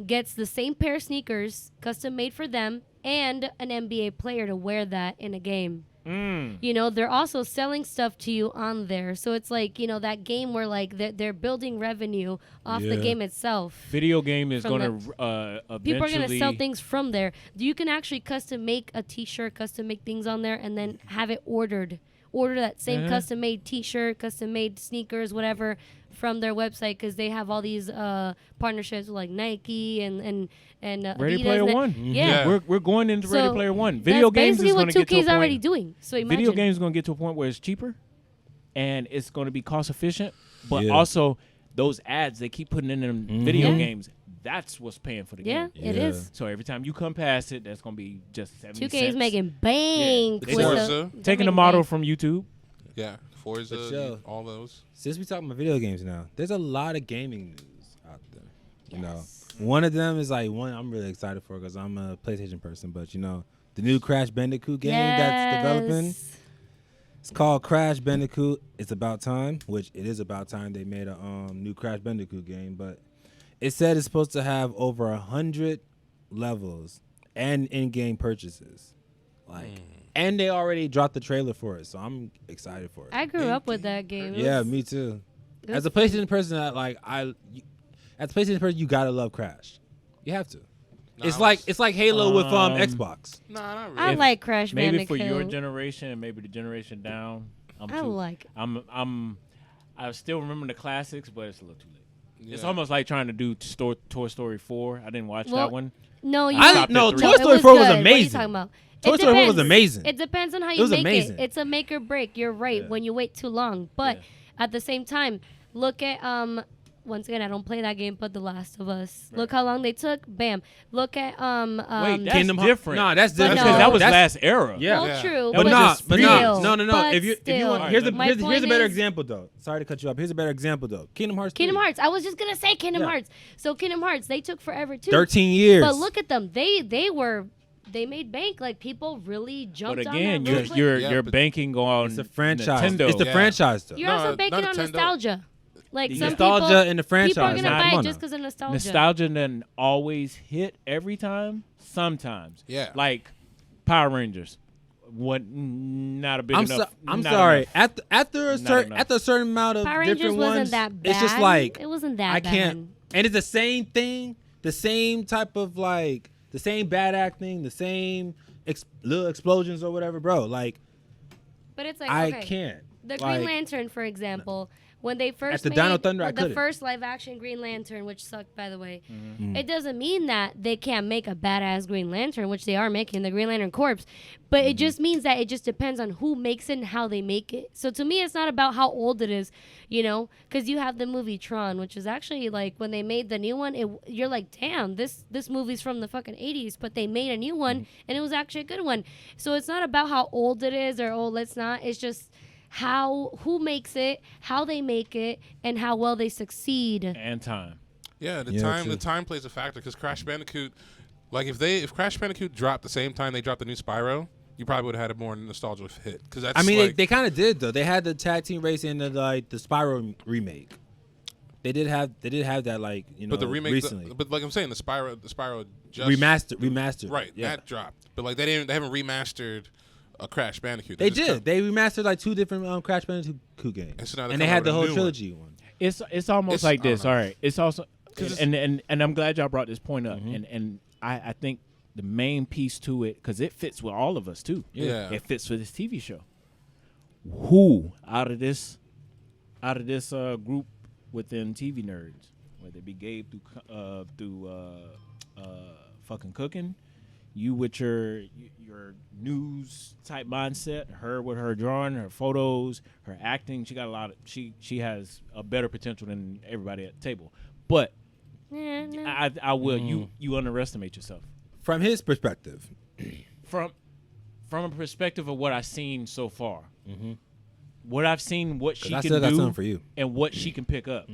gets the same pair of sneakers, custom made for them, and an NBA player to wear that in a game. They're also selling stuff to you on there. So it's like, that game where like they're building revenue off the Yeah. game itself. Video game is From gonna eventually. People are going to sell things from there. You can actually custom make a t-shirt, custom make things on there, and then have it ordered order that same Mhm. custom made T-shirt, custom made sneakers, whatever, from their website because they have all these partnerships with like Nike and Ready Adidas Player and One. Yeah. We're going into So Ready Player One. Video that's games basically is going what to get to a 2K is already point. doing. So imagine. Video games going to get to a point where it's cheaper, and it's going to be cost efficient, but Yeah. also those ads they keep putting in them video Yeah. games. That's what's paying for the Yeah, game. it Yeah. is. So every time you come past it, that's going to be just 70 2K cents. is making bank Yeah. with Forza. the Taking the making model bank. from YouTube. Yeah, Forza, But yo, all those. Since we talking about video games now, there's a lot of gaming news out there. You know, one of them is like one I'm really excited for because I'm a PlayStation person. But you know, the new Crash Bandicoot game that's developing. Yes. It's called Crash Bandicoot. It's about time, which it is about time they made a new Crash Bandicoot game. But it said it's supposed to have over 100 levels and in-game purchases. Like, and they already dropped the trailer for it, so I'm excited for it. I grew up with that game. It Yeah, was- me too. it As was a PlayStation person, as a PlayStation person, you gotta love Crash. You have to. Nah, It's like Halo with Xbox. Nah, not really. I like Crash Maybe Bandicoot. for your generation and maybe the generation down. I like it. I still remember the classics, but it's a little too late. It's Yeah. almost like trying to do Toy Story 4. I didn't watch Well, that one. No, you I stopped no. at three. Toy it Story 4 was good. What are you amazing. talking about? Toy It Story 4 was depends. amazing. It depends on how It you was make amazing. it. It's a make or break. You're right Yeah. when you wait too long. But Yeah. at the same time, look at once again, I don't play that game, but The Last of Us. Look how long they took. Bam. Look at Wait, that's Kingdom different. Nah, that's But different. no. Because that was That's- last era. Yeah. well, Yeah. true, But But no, no, still, no. but If you still. want, here's a My here's a point better is- example though. Sorry to cut you up. Here's a better example though. Kingdom Hearts. Kingdom 3. Hearts. I was just gonna say Kingdom Yeah. Hearts. So Kingdom Hearts, they took forever too. 13 years. But look at them. They made bank. Like people really jumped But again, on that. real quick. Yeah, you're but banking on It's a franchise. Nintendo. It's the Yeah. franchise though. You're No, also banking not on Nintendo. nostalgia. Like The some nostalgia people, in the franchise. people are gonna Nah, buy come it on just now. because of nostalgia. nostalgia doesn't always hit every time. Sometimes. Yeah. Like Power Rangers. What? Not a big I'm enough. I'm not sorry. enough. After a Not certain enough. after a certain amount of Power Rangers different wasn't ones, that bad. it's just like it wasn't that I can't. bad. And it's the same thing, the same type of like the same bad acting, the same little explosions or whatever, bro. Like But it's like I okay. can't. The Like, Green Lantern, for example, when they first the made Dino Thunder, I the couldn't. first live action Green Lantern, which sucked by the way, Mm-hmm. it doesn't mean that they can't make a badass Green Lantern, which they are making, the Green Lantern Corps. But Mm-hmm. it just means that it just depends on who makes it and how they make it. So to me, it's not about how old it is, you know, because you have the movie Tron, which is actually like when they made the new one, you're like, damn, this movie's from the fucking 80s, but they made a new one Mm-hmm. and it was actually a good one. So it's not about how old it is or let's not. It's just who makes it, how they make it, and how well they succeed. And time. Yeah, the true. time plays a factor because Crash Bandicoot, like if Crash Bandicoot dropped the same time they dropped the new Spyro, you probably would have had a more nostalgia hit. Because that's I mean, like, they kind of did though. They had the tag team racing and the Spyro remake. They did have that like but the remake, recently but like I'm saying, the Spyro just remastered. right, Yeah. that dropped. But like they haven't remastered a Crash Bandicoot. They just did. come- They remastered like 2 different Crash Bandicoot games, And so now they're and they coming out had the with a whole new one. trilogy one. It's almost It's- like I don't this. know. All right. It's also 'Cause and I'm glad y'all brought this point up. Mm-hmm. And I think the main piece to it, because it fits with all of us too. Yeah. It fits with this TV show. Who out of this group within TV nerds, whether it be Gabe through fucking cooking, you with your news type mindset, her with her drawing, her photos, her acting, she got a lot of she has a better potential than everybody at the table. But Yeah, no. I will you underestimate yourself From his perspective, from a perspective of what I've seen so far. What I've seen, what she I can still got do, something for you. and what she can pick up.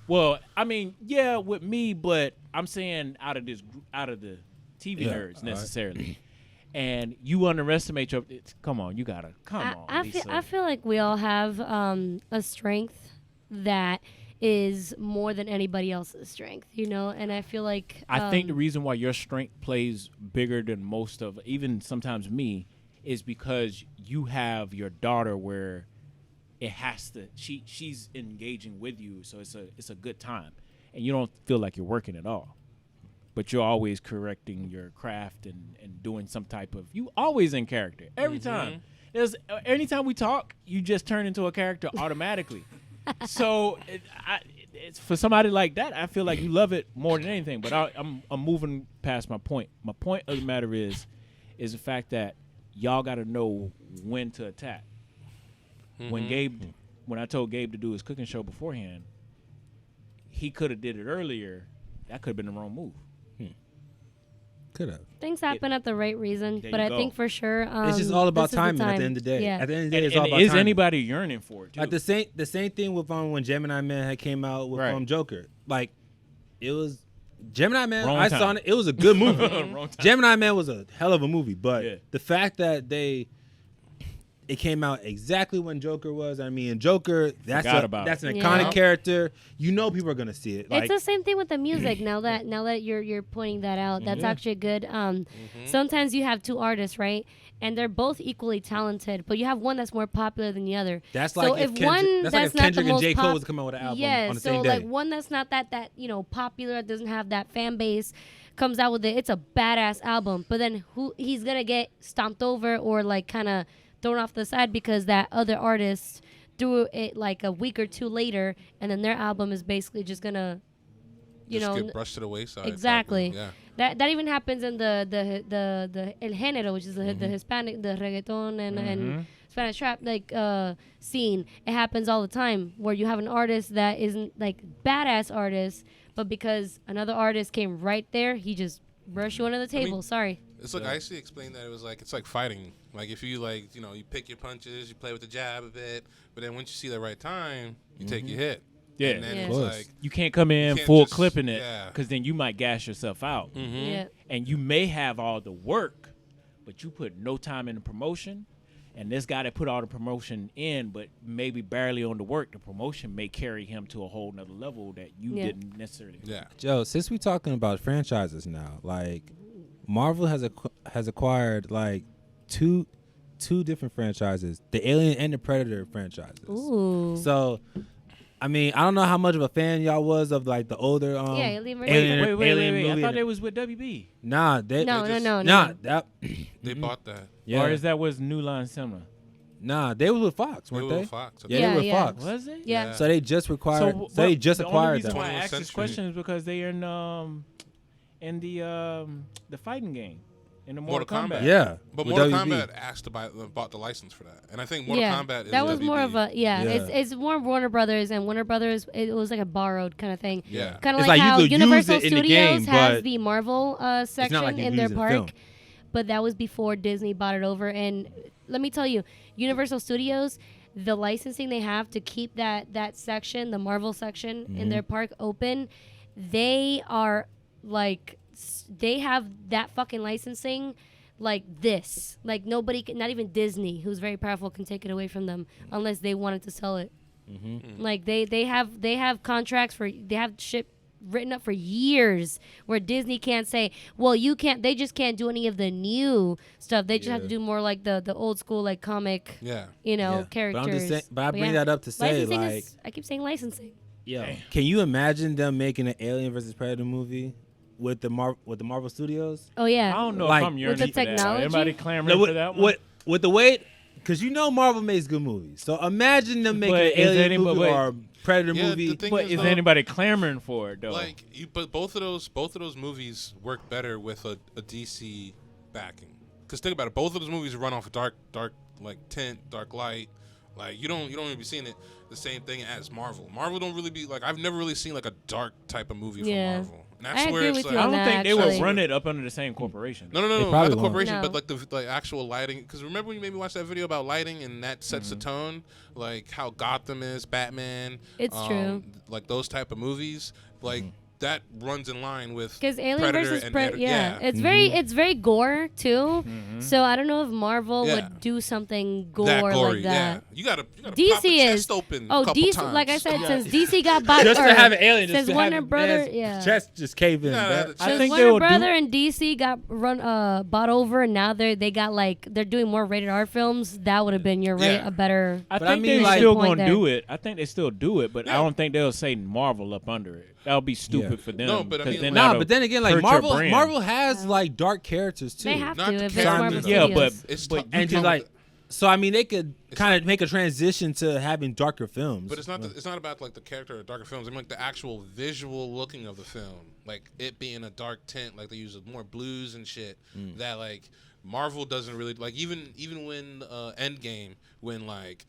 Well, I mean, yeah, with me, but I'm saying out of the TV Yeah, nerds all right. necessarily. And you underestimate your. Come on, you gotta come on. I Lisa. feel like we all have a strength that is more than anybody else's strength, you know. And I feel like I think the reason why your strength plays bigger than most of, even sometimes me, is because you have your daughter where it has to. She's engaging with you, so it's a good time, and you don't feel like you're working at all. But you're always correcting your craft and doing some type of. You always in character every time, Anytime we talk, you just turn into a character automatically. So it's for somebody like that, I feel like you love it more than anything. But I'm moving past my point. My point of the matter is the fact that y'all got to know when to attack. Mm-hmm. When I told Gabe to do his cooking show beforehand, he could have did it earlier. That could have been the wrong move. Could have. Things happen at the right reason, There but you I go. think for sure It's just all about this is the timing at time. the end of the day. Yeah. At the end of the day, And, it's all and about is timing. anybody yearning for it too? Like the same thing with when Gemini Man had came out with Right. Joker. Like it was Gemini Man. Wrong I time. saw it. It was a good movie. Wrong time. Gemini Man was a hell of a movie, but Yeah. the fact that it came out exactly when Joker was. I mean, Joker. That's Forgot about an it. iconic Yeah. character. You know, people are gonna see it. Like It's the same thing with the music. now that you're pointing that out, that's actually good. Sometimes you have two artists, right? And they're both equally talented, but you have one that's more popular than the other. that's so like if if one Kendrick, that's like if not the Kendrick and most J. Cole pop- was coming out with an album yeah, on the so same day. like one that's not that popular, doesn't have that fan base, comes out with it. It's a badass album, but then he's gonna get stomped over or like kind of thrown off the side because that other artist threw it like a week or two later, and then their album is basically just gonna, Just get brushed to the wayside. exactly. Yeah. That even happens in the el género, which is the Hispanic, the reggaeton and Spanish trap scene. It happens all the time where you have an artist that isn't like badass artist, but because another artist came right there, he just brushed you under the table. Sorry. It's like I actually explained that it's like fighting. Like if you you pick your punches, you play with the jab a bit, but then once you see the right time, you take your hit. Yeah. And then Yeah. it's Of course. like You can't come in can't full just- clipping it yeah. because then you might gas yourself out. Yeah. And you may have all the work, but you put no time in the promotion. And this guy that put all the promotion in, but maybe barely on the work, the promotion may carry him to a whole nother level that you didn't necessarily. yeah. Joe, since we're talking about franchises now, like Marvel has acquired like two different franchises, the Alien and the Predator franchises. Ooh. So, I mean, I don't know how much of a fan y'all was of like the older Yeah, Alien versus Alien, Wait. Alien I movie. thought they was with WB. Nah, No. that They bought that. yeah, Or is that was New Line Cinema? nah, they was with Fox, They weren't were they? with Fox. Yeah, Yeah, they were yeah. Fox. Was it? Yeah. So they just acquired. So they just the only acquired reason that. why I 21st asked this century. question is because they are in the fighting game in the Mortal Mortal Kombat. Kombat. Yeah, But with Mortal WB. Kombat bought the license for that, and I think Mortal Kombat is that was WB. more of a Yeah. It's more Warner Brothers, and Warner Brothers it was like a borrowed kind of thing. Yeah. Kind of It's like like you how could use Universal it in the Studios game, has but the Marvel section like you in could their use it in park, film. but that was before Disney bought it over. And let me tell you, Universal Studios, the licensing they have to keep that section, the Marvel section in their park open, they are like they have that fucking licensing like this. Like nobody can, not even Disney, who's very powerful, can take it away from them unless they wanted to sell it. Like they have contracts they have shit written up for years where Disney can't say, well, you can't, they just can't do any of the new stuff. They just have to do more like the old school like comic, Yeah. Yeah. characters. But I'm just saying, but I bring yeah. that up to say Licensing like, is, I keep saying licensing. yo, can you imagine them making an Alien versus Predator movie with the Marvel Studios? Oh yeah. I don't know Like- if I'm yearning the for that. technology? Everybody clamoring for that one. With the way, because you know Marvel makes good movies, so imagine them making But an is Alien anybody- movie or a Predator Yeah, movie. the thing But is, is though, anybody clamoring for it though? but both of those movies work better with a DC backing. Because think about it, both of those movies run off dark like tint, dark light. Like you don't even be seeing it the same thing as Marvel. Marvel don't really be like, I've never really seen like a dark type of movie Yeah. from Marvel. And that's I where agree it's with like, you I on don't that, think they actually. would run it up under the same corporation. No, They not probably the won't. corporation, No. but like the actual lighting. Because remember when you made me watch that video about lighting and that sets the tone, like how Gotham is, Batman. It's true. Like those type of movies, like that runs in line with Because Alien Predator versus and Predator, yeah, yeah. it's very gore too. So I don't know if Marvel Yeah. would do something gore that gory, like that. yeah. You gotta pop DC the is chest open. oh a couple DC, times. like I said, since DC got bought, just or to have an alien, just since to Warner have a Brother, man's yeah. chest just cave in. Yeah, man. that- I Since think Warner they'll Brother do. and DC got bought over, and now they got like they're doing more rated R films. That would have been Yeah. a better. I But I think mean, they're like- still Point gonna there. do it. I think they still do it, but I Yeah. don't think they'll say Marvel up under it. That would be stupid Yeah. for them. No, but I 'cause mean, then like- Nah, that'll but then again, like hurt your brand. Marvel has like dark characters too. They have Not to the if it's characters, Marvel though. Yeah, Studios. but It's but t- and just talking like So I mean, they could kind of make a transition to having darker films. But it's not. It's not about like the character or darker films. I mean, like the actual visual looking of the film, like it being a dark tint, like they use more blues and shit. That like Marvel doesn't really like. Even when Endgame, when like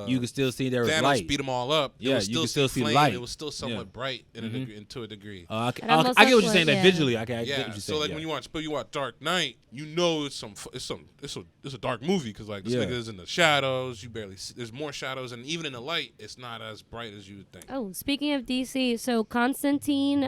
you could still see there was Thanos light. beat them all up. Yeah, was you could still see flame. light. It was still somewhat bright in a degree, to a degree. I It get almost what you're looked saying. like- That visually, I get what Yeah, you're so saying. like when you watch Dark Knight, you know it's a dark movie because like this nigga is in the shadows. You barely see, there's more shadows, and even in the light, it's not as bright as you would think. Oh, speaking of DC, so Constantine,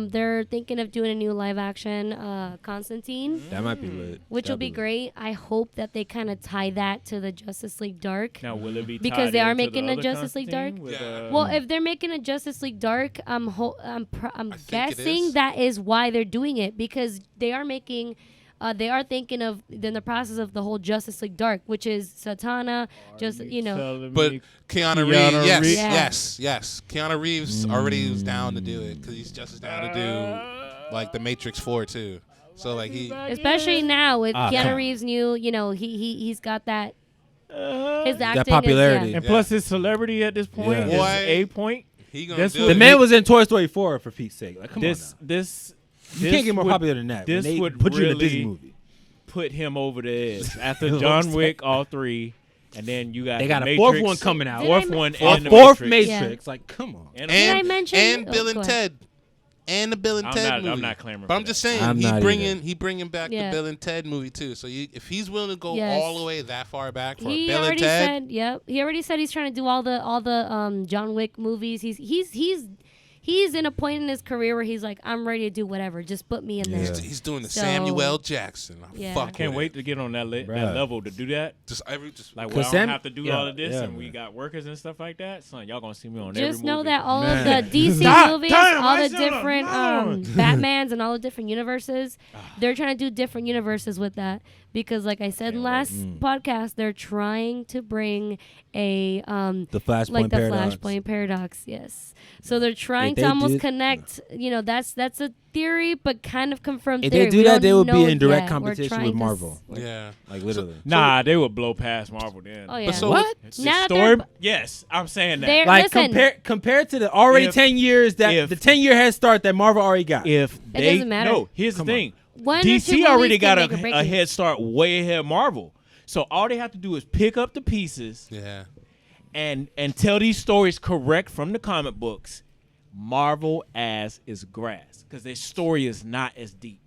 they're thinking of doing a new live action Constantine, That might be lit. which will That'd be great. I hope that they kind of tie that to the Justice League Dark. Now, will it be Because tied they are into the making a other Justice League Dark? Constantine with, Yeah. Well, if they're making a Justice League Dark, I'm think it guessing is. that is why they're doing it, because they are making, they are thinking of in the process of the whole Justice League Dark, which is Satana, just But Keanu Reeves, Reeves? yes. Keanu Reeves already was down to do it because he's just as down to do like the Matrix 4 too. So like he, especially now with come Keanu on. Reeves' new, he's got that his acting is- popularity. and Yeah. plus his celebrity at this point Yeah. is Boy. a point. he gonna This do would- The it. man was in Toy Story 4 for Pete's sake. Like, come on now. This You can't get more would popular than that. this when they would put you in a Disney really movie. put him over the edge after You know what John I'm Wick, all three, and then you got They the got a Matrix, fourth one coming out. Fourth Did I one men- and A the fourth Matrix. Matrix. Like, come on. And Did I and mention- and oh, Bill and go ahead. Ted. And the Bill and Ted movie. I'm not clamoring But for I'm just that. saying I'm not he bringing back Yeah. the Bill and Ted movie too. So if he's willing to go Yes. all the way that far back for He Bill and already Ted, said, yep. He already said he's trying to do all the John Wick movies. He's in a point in his career where he's like, I'm ready to do whatever. Just put me in there. he's doing the So- Samuel Jackson. Yeah. Fuck I can't with wait it. to get on that Bruh. level to do that. Just Like, Cause where I Sam- don't have to do yeah, all of this, yeah, and we man. got workers and stuff like that. Son, y'all gonna see me on every Just know movie. that all Man. of the DC Stop! movies, Damn, all I the should've different known. Batmans and all the different universes, they're trying to do different universes with that. Because, like I said in last podcast, they're trying to bring a The Flashpoint like the paradox. Flashpoint paradox. Yes, so they're trying If to they almost did- connect. That's a theory, but kind of confirmed If theory. they do We that, don't they would be know in direct yet. We're competition trying with to Marvel. Yeah. Like, literally. Nah, they would blow past Marvel then. Oh yeah. so- What? The Now that story, they're- yes, I'm saying that. They're- Like, listen, compared to the already If- 10 years that if- the 10-year head start that Marvel already got. If they doesn't matter. no, here's Come the on. thing. One or two DC movies already can got make or break a it. head start way ahead of Marvel. So all they have to do is pick up the pieces Yeah. and tell these stories correct from the comic books. Marvel ass is grass because their story is not as deep.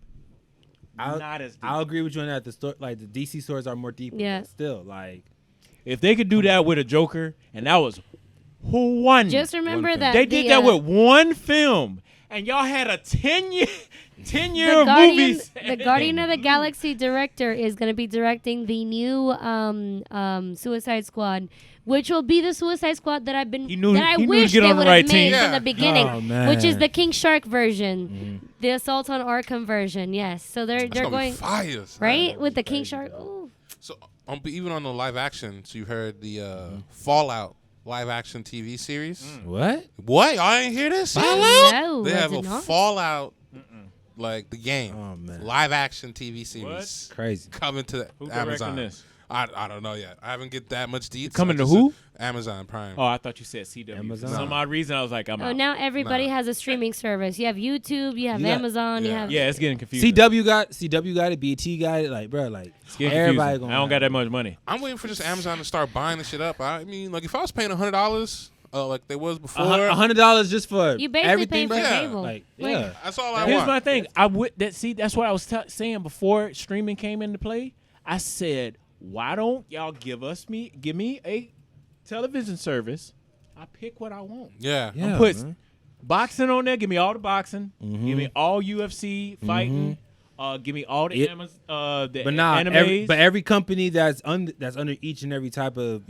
Not as deep. I'll agree with you on that. The story, like the DC stories, are more deep. Yeah. But still, like If they could do that with a Joker, and that was one. Just remember film. that They did that with one film, and y'all had a 10-year the of Guardian, movies. the Guardian of the Galaxy director is going to be directing the new Suicide Squad, which will be the Suicide Squad that I've been He knew- that I he knew to wish get they on the would have right made team. from Yeah. the beginning, Oh, man. which is the King Shark version, the Assault on Arkham version. Yes, so they're That's gonna going be fire, son. right with the King Shark. Ooh. So even on the live action, so you heard the Fallout live action TV series. what? What? I ain't hear this. No, They I have did a not. Fallout, like the game, Oh, man. live action TV series Crazy. coming to Who Amazon. directing this? I don't know yet. I haven't get that much details. Coming to who? Amazon Prime. Oh, I thought you said CW. Amazon. For some odd reason, I was like, I'm Oh, out. now everybody Nah. has a streaming service. You have YouTube, you have You got- Amazon, you yeah. have Yeah, it's getting confusing. CW got it. BT got it. Like, bro, like It's getting everybody confusing. going. I don't got that much money. I'm waiting for just Amazon to start buying the shit up. I mean, like if I was paying $100, like they was before, $100 just for You basically everything. paying for Yeah. cable. Like, Like, yeah. that's all I Here's want. my thing. I would that's what I was saying before streaming came into play. I said, why don't y'all give me a television service? I pick what I want. Yeah. Yeah, Put man. boxing on there. Give me all the boxing. Mm-hmm. Give me all UFC fighting. Give me all the the But nah, animes. every company that's under each and every type of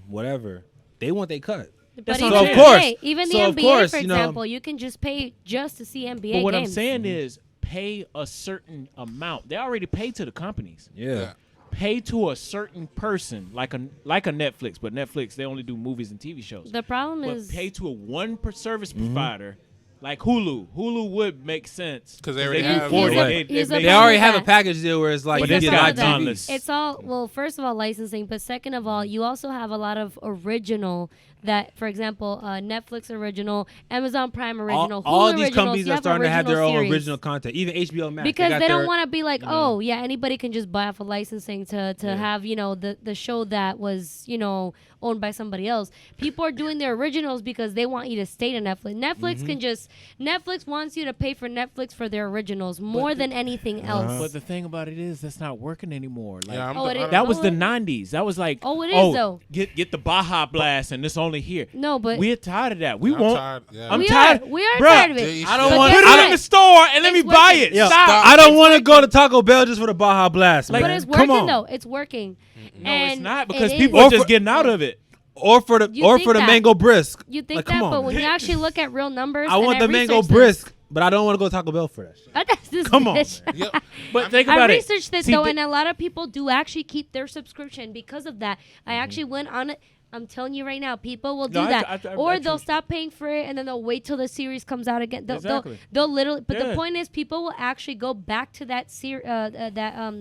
whatever, they want they cut. But That's even, what I'm saying. So, of course- hey, even the so, of NBA, course, for you know- example, you can just pay just to see NBA but what I'm games. saying is, pay a certain amount. They already pay to the companies. Yeah. Pay to a certain person, like a Netflix, but Netflix they only do movies and TV shows. The problem But is pay to a one per service Mm-hmm. provider, Like Hulu would make sense 'Cause they already do have- 40. He's a They already have a that. package deal where it's like But you this get got live TV. Dawnless. It's all, well, first of all, licensing, but second of all, you also have a lot of original that, for example, Netflix original, Amazon Prime original, All Hulu these originals, companies you are have starting to have their own series. original content. Even HBO Max. Because got they don't their- want to be like, you know. oh yeah, anybody can just buy off of licensing to have, you know, the show that was, you know, owned by somebody else. People are doing their originals because they want you to stay to Netflix. Netflix can just, Netflix wants you to pay for Netflix for their originals more than anything else. But the thing about it is that's not working anymore. Like, Yeah, Oh, it is- that was the it- 90s. That was like, Oh, it is, though. Get the Baja Blast and it's only here. No, but We're tired of that. We I'm want. tired. Yeah. I'm we tired. are Bruh, tired of They- it. I don't But want- guess Put it in what? the store and let me It's buy working. it. Yo, Stop. I don't want to go to Taco Bell just for the Baja Blast, Like- man. But it's Come working on. though. It's working. No, And it's not it because is- people Or are just for- getting out of it. Or for the You or think for the that. mango brisk. You think Like, that, come but on, when man. you actually look at real numbers, I want the mango researched this. brisk, but I don't want to go to Taco Bell for that shit. That's this Come on, bitch. man. Yep. But think I about it. researched this See, though, the- and a lot of people do actually keep their subscription because of that. I actually went on it. I'm telling you right now, people will do No, I- that, I- or I they'll trust- stop paying for it, and then they'll wait till the series comes out again. Exactly. They'll literally. But Yeah. the point is, people will actually go back to that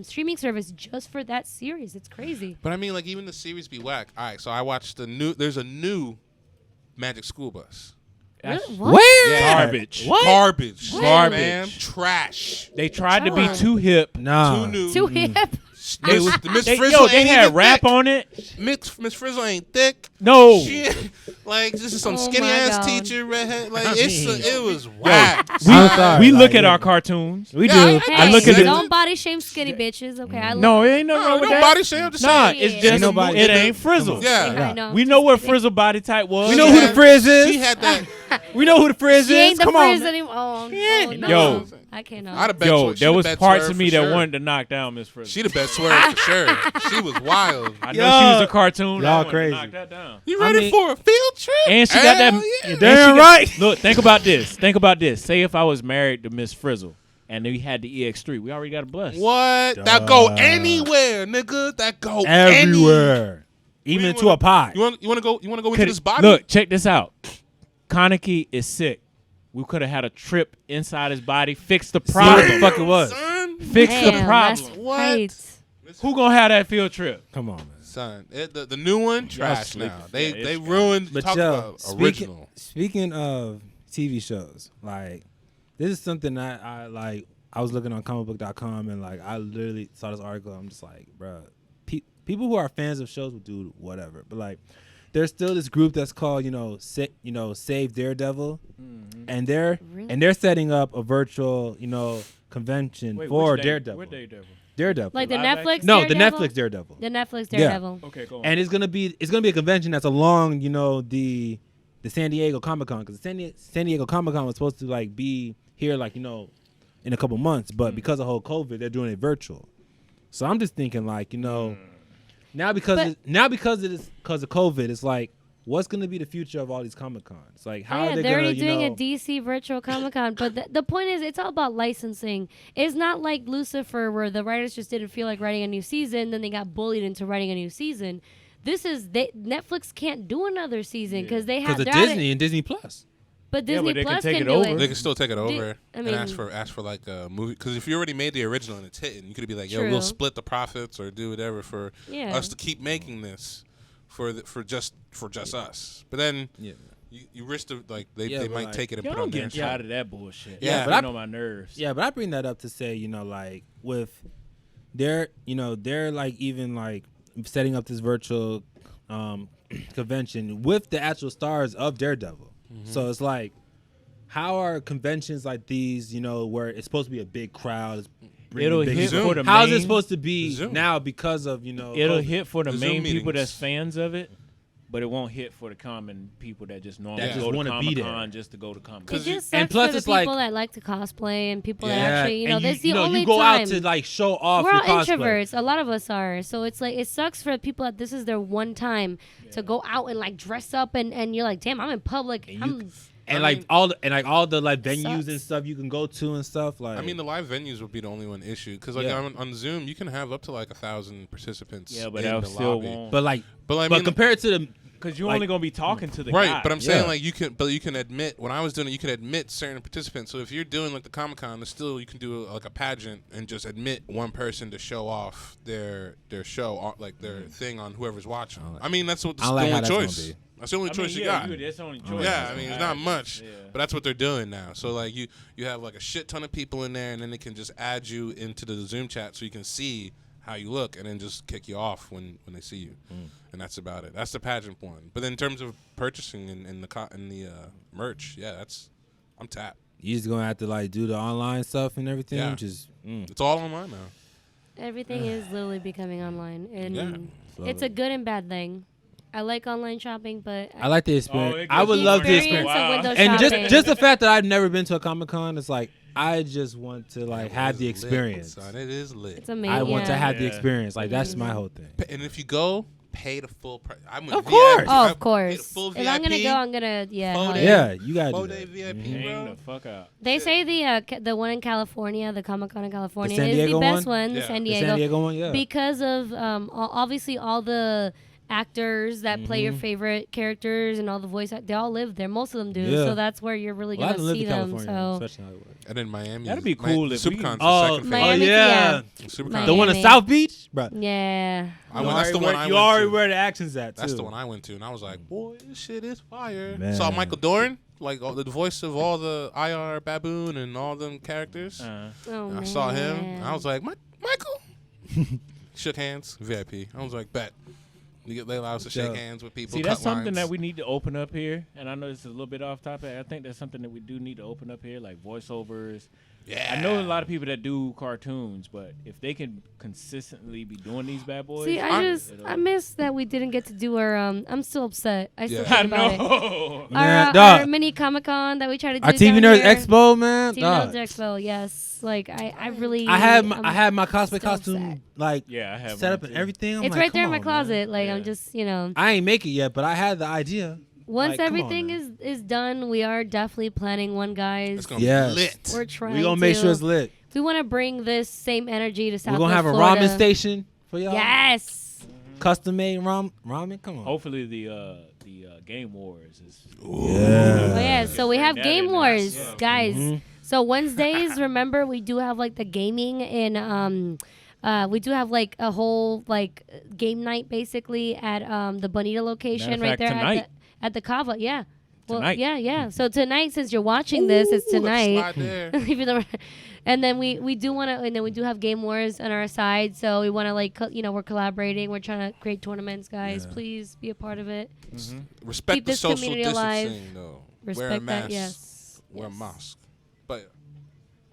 streaming service just for that series. It's crazy. But I mean, like, even the series be whack. All right, so I watched there's a new Magic School Bus. That's What? Where? garbage. What? Garbage. Garbage. Man. Trash. They tried to be Trash. too hip. Nah. Too new. Too hip. Miss They, Frizzle they ain't had even rap thick. on it. Miss Frizzle ain't thick. No. She, like, this is some Oh skinny my ass God. teacher, redhead. Like, I it's mean, it was whack. I'm sorry, We like, look at yeah. our cartoons. We Yeah, do. I I look at it- Don't body shame skinny bitches. Okay, I No, love it ain't nothing wrong with No that. body shame. I'm just Nah, saying. it's Yeah. just Ain't nobody- it ain't Frizzle. Yeah. I know. We know what Frizzle body type was. We know who the Frizz is. She had that. We know who the Frizz She is. ain't the Come on. Frizz man. anymore. Oh, no. Yo. I can't. I'd have bet Yo, she there the was best parts swerve of me for that sure. wanted to knock down Miss Frizzle. She the best swerve for sure. She was wild. I know Yo. she was a cartoon. Y'all I wanted crazy. To knock that down. You I ready mean- for a field trip? And she got that. Hell yeah. and Damn she got- right. Look, think about this. Think about this. Say if I was married to Miss Frizzle, and we had the EX3, we already got a bus. What? That go anywhere, nigga. That go Everywhere. Even You to wanna- a pie. You want to go? You want to go into Coulda- this body? Look, check this out. Kaneki is sick. We could have had a trip inside his body, fix the See what the problem. fuck it was. Son. Fix the Damn, problem. that's What? right. Who gonna have that field trip? Come on, man. Son, the new one trash sleeping. now. Yeah, They it's ruined. But Talk yo, about original. speaking of TV shows, like this is something that I like. I was looking on comicbook.com and like I literally saw this article. I'm just like, bro, people who are fans of shows will do whatever, but like there's still this group that's called Save Daredevil, and they're setting up a virtual convention for Daredevil. What Daredevil? Daredevil. Like the Live Netflix. action? No, the Daredevil? Netflix Daredevil. The Netflix Yeah. Daredevil. Okay, go on. And it's gonna be a convention that's along the San Diego Comic Con, because the San Diego Comic Con was supposed to like be here in a couple months, but because of whole COVID they're doing it virtual. So I'm just thinking now because of COVID, it's like what's gonna be the future of all these Comic Cons? Like how are they they're gonna already doing a DC virtual Comic Con, but the point is, it's all about licensing. It's not like Lucifer, where the writers just didn't feel like writing a new season, then they got bullied into writing a new season. This is Netflix can't do another season because they have because of they're at Disney it, and Disney Plus. but Yeah, Disney but they can Plus take can it do over. it. They can still take it over I and mean- ask for like a movie. Because if you already made the original and it's hitting, you could be like, yo, True. we'll split the profits or do whatever for Yeah. us to keep making this for just us. But then Yeah. you risk to they Yeah, but might like- take it and Yo, put it I'm on their getting shit. tired of that bullshit. Yeah, but but I on my nerves. Yeah, but I bring that up to say, with they're like even like setting up this virtual convention with the actual stars of Daredevil. So it's like, how are conventions like these, where it's supposed to be a big crowd, it's bringing It'll big hit people- for the How's it main- supposed to be Zoom. now because of It'll COVID? hit for the The main Zoom people meetings. that's fans of it, but it won't hit for the common people that just normally That just go to wanna be there. Comic-Con just to go to Comic It Con. just sucks and plus for the it's like- people that like to cosplay and people that Yeah, actually, and that's the only you go time. out to like show off We're your all cosplay. introverts. A lot of us are. So it's like, it sucks for people that this is their one time to go out and like dress up and you're like, damn, I'm in public. And I'm, And I mean- all the venues sucks. and stuff you can go to and stuff like. I mean, the live venues would be the only one issue because Yeah. on Zoom you can have up to like 1,000 participants. Yeah, but in that the still lobby. won't. but But I mean, compared to the because you're Like- only gonna be talking to the Right, guy. but I'm saying Yeah. like you can admit when I was doing it, you can admit certain participants. So if you're doing like the Comic-Con, there's still you can do like a pageant and just admit one person to show off their show, like their thing on whoever's watching. I mean, that's what I the like how only that's gonna choice. be. That's the only I choice mean, you yeah, got. that's the only choice. Yeah, I mean it's not much, Yeah. but that's what they're doing now. So like you have like a shit ton of people in there, and then they can just add you into the Zoom chat so you can see how you look, and then just kick you off when they see you, and that's about it. That's the pageant one. But in terms of purchasing and the merch, yeah, I'm tapped. You just gonna have to like do the online stuff and everything. Yeah. Just It's all online now. Everything is literally becoming online, and Yeah. it's a good and bad thing. I like online shopping, but I like the experience. it I gets would the love the experience experience. of window And shopping. just the fact that I've never been to a Comic-Con, it's like I just want to like have the It is lit, experience. son. It is lit. it's amazing. I want to have the Yeah. experience. Like that's my whole thing. And if you go, pay the full price. I'm Of course. Oh, I of course. paid the full If I'm gonna VIP, go, I'm gonna Full hell day. Yeah, you gotta do 4-day that. VIP, Hang bro. the fuck out. They say the one in California, the Comic-Con in California, San is the Diego best one? one. The Yeah. San The Diego, San Diego one, yeah. because of obviously all the actors that play Mm-hmm. your favorite characters and all the voice they all live there. Most of them do. Yeah. So that's where you're really Well, I gonna haven't lived see in them. California, So especially Hollywood. And then Miami. That'd be cool if we SuperCon's can- the Oh, second Miami, favorite. yeah. SuperCon. The one in Miami. South Beach, bro. yeah. That's the one I You went already to. where the action's at too. That's the one I went to, and I was like, boy, this shit is fire. Man. Saw Michael Dorn, like the voice of all the IR Baboon and all them characters. Oh, And I saw him, man. and I was like, Michael. Shook hands, VIP. I was like, bet. They allow us to shake Yeah. hands with people. See, cut that's something lines. that we need to open up here. And I know this is a little bit off topic. I think that's something that we do need to open up here, like voiceovers. Yeah. I know a lot of people that do cartoons, but if they can consistently be doing these bad boys, See, I miss that we didn't get to do our. I'm still upset. I still Yeah. I think about it. know. Man, Our dog. mini Comic-Con that we tried to do. Our TV down Nerds here. Expo, man. TV dog. Nerds Expo, yes. Like I really. I had my I'm cosplay still costume upset. like Yeah, I have set mine up and too. everything. I'm It's like, right there in come my on, closet. man. Like Yeah. I'm just I ain't make it yet, but I had the idea. Once Like, come on, everything man. is done, we are definitely planning one, guys. It's gonna Yes. be lit. We're trying. We gonna make to. sure it's lit. We want to bring this same energy to Southwest We're gonna have a Florida. ramen station for y'all. Yes. Custom made ramen. Come on. Hopefully the Game Wars is. Yeah. Oh yeah. So we have that Game in there. Wars, Yeah. guys. Mm-hmm. So Wednesdays, remember we do have like the gaming and we do have like a whole like game night basically at the Bonita location Matter of right fact, there tonight. at the Kava. Yeah. Well, Tonight. yeah. So tonight, since you're watching this, it's Ooh, let's tonight. slide there. If you don't- and then we do want to, and then we do have Game Wars on our side. So we want to like, we're collaborating. We're trying to create tournaments, guys. Yeah. Please be a part of it. Respect Keep the this social community alive. distancing, though. Wear a Respect mask. that, yes. Wear a Yes. mask. But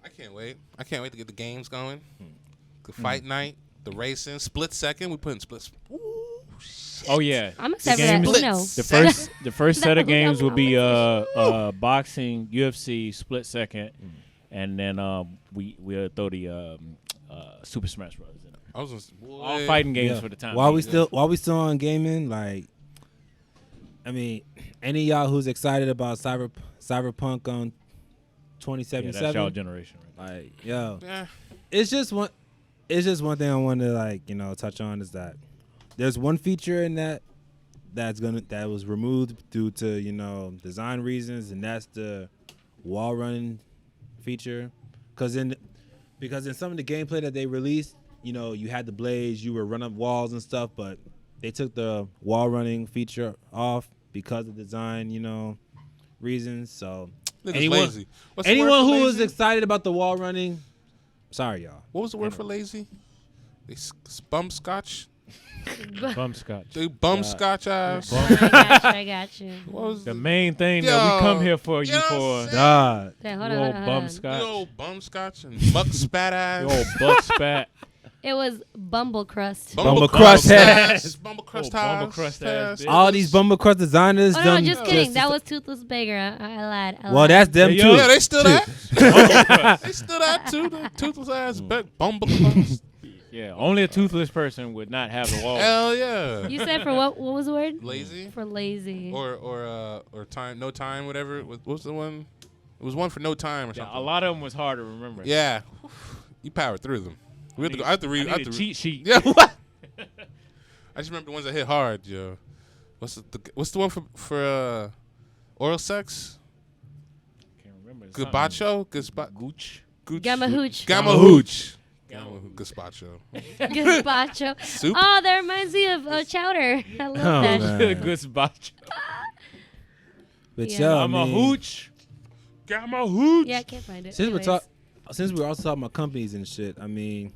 I can't wait. I can't wait to get the games going. The fight night, the racing, split second. We put in split. Ooh, shit. Oh yeah. I'm excited for that. games- Uno. The first set of No, games will be no. boxing, UFC, split second, and then we'll throw the Super Smash Bros. in there. I was just, All fighting games Yeah. for the time. While we being. still on gaming, like, I mean, any of y'all who's excited about Cyberpunk on yeah, 2077, that's y'all generation. Right? like, yo, Yeah. it's just one thing I want to like touch on is that there's one feature in that was removed due to design reasons, and that's the wall running feature. Because in some of the gameplay that they released, you had the blades, you were running up walls and stuff, but they took the wall running feature off because of design reasons. So Niggas anyone lazy. What's the word anyone for who was lazy? excited about the wall running, sorry y'all. What was the word for lazy? They bum scotch. Bumscotch. They bum scotch ass. I got you. What was The main thing that we Yo, come here for you you know what I'm for. saying? God. Yeah, You hold old on, hold on. bumscotch. You old bum scotch and muck spat ass. You old buck spat. It was Bumble Crust. Bumble crust ass. Bumble crust Oh, Bumble ass. crust ass, bitch. All these Bumble Crust designers Oh no, done just kidding. That was Toothless Beggar. I lied. well, that's them Yeah, too. yo. Yeah, they still that. They still that too. The toothless ass bumble crust. Yeah, only a toothless person would not have the wall. Hell yeah. You said for what? What was the word? Lazy For lazy. or time, no time, whatever. What was the one? It was one for no time or Yeah, something. a lot of them was hard to remember. Yeah, you powered through them. We have to, I have to read. I need a cheat sheet. Yeah, what? I just remember the ones that hit hard, yo. what's the one for oral sex? Can't remember. Gazpacho? Gooch. Gamma hooch. Gamma hooch. Gazpacho. Gazpacho. Soup? Oh, that reminds me of chowder. I love Oh, that. man. Gazpacho. But Yeah. yo, I'm a man, hooch. Gamma hooch. Yeah, I can't find it. Since Anyways. we're also talking about companies and shit, I mean,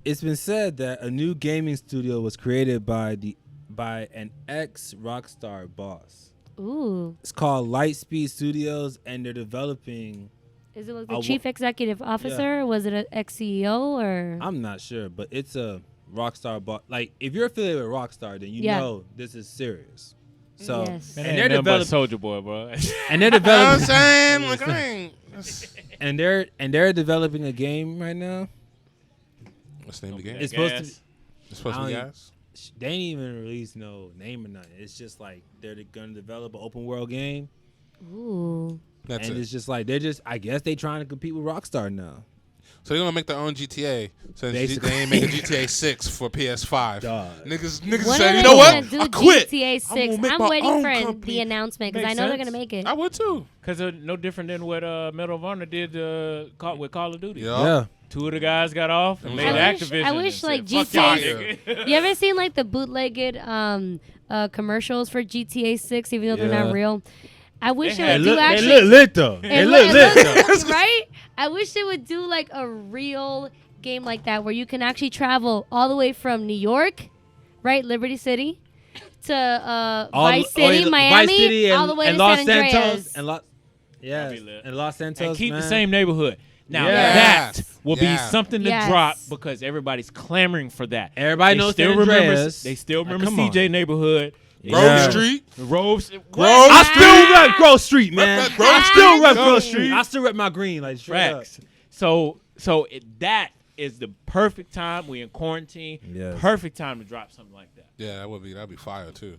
it's been said that a new gaming studio was created by an ex Rockstar boss. Ooh. It's called Lightspeed Studios, and they're developing. Is it like the A chief executive officer? Or was it an ex-CEO or? I'm not sure, but it's a Rockstar boss. Like, if you're affiliated with Rockstar, then you Yeah. know this is serious. So, Yes. Man, and ain't they're nothing but developing, Soldier Boy, bro. and they're You know what I'm developing, saying? Like, I ain't. and they're developing a game right now. What's the name of the game? It's supposed to. Gas. It's supposed to be I don't- gas. They ain't even released no name or nothing. It's just like they're gonna develop an open world game, Ooh. That's and it. it's just like I guess they trying to compete with Rockstar now. So they're gonna make their own GTA. So Basically. they ain't make a GTA 6 for PS5. Dog. Niggas When said, are you they know what? gonna do I quit. GTA 6? gonna make I'm my waiting own for company. the announcement because I Makes know they're sense. gonna make it. I would too. Because they're no different than what Medal of Honor did with Call of Duty. Yeah. Yeah, Two of the guys got off and made I wish- Activision. I wish, and like, said, "Fuck y'all, GTA nigga." You ever seen like the bootlegged commercials for GTA 6, even though they're Yeah. not real? I wish They it had- would they do look actually. lit though. They look lit though. Right? I wish it would do like a real game like that where you can actually travel all the way from New York, right, Liberty City, to Vice City, Miami, Vice City all the way and to Los San Santos Andreas. and That'd be lit. and Los Santos, And keep man. the same neighborhood. Now Yes. that will Yeah. be something to Yes. drop because everybody's clamoring for that. Everybody They knows still San remember. Andreas. They still Like, remember come on. CJ neighborhood. Grove Yeah. Street. Groves. I still rep Grove Street, man. Rep Grove I still rep Street. Grove Street. I still rep my green, like straight up. Tracks. That is the perfect time. We in quarantine. Yes. Perfect time to drop something like that. Yeah, that'd be fire too.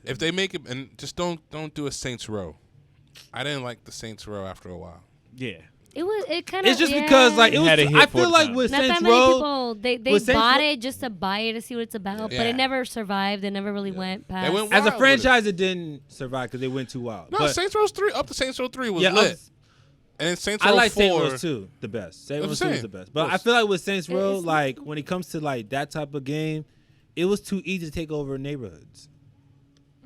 If they make it, and just don't do a Saints Row. I didn't like the Saints Row after a while. Yeah. It kind of. It's just because like it was. had a hit I for feel the like time. with not Saints that many Row, people they with Saints bought Row- it just to buy it to see what it's about, Yeah. but it never survived. It never really went past. went as a wild with it. franchise, it didn't survive because they went too wild. No, But Saints Row 3 up to Saints Row 3 was yeah, lit. And then Saints Row I like 4. Saints Row 2 the best. Saints Row I'm 2 is saying. the best. But Yes. I feel like with Saints Row, It's- like when it comes to like that type of game, it was too easy to take over neighborhoods.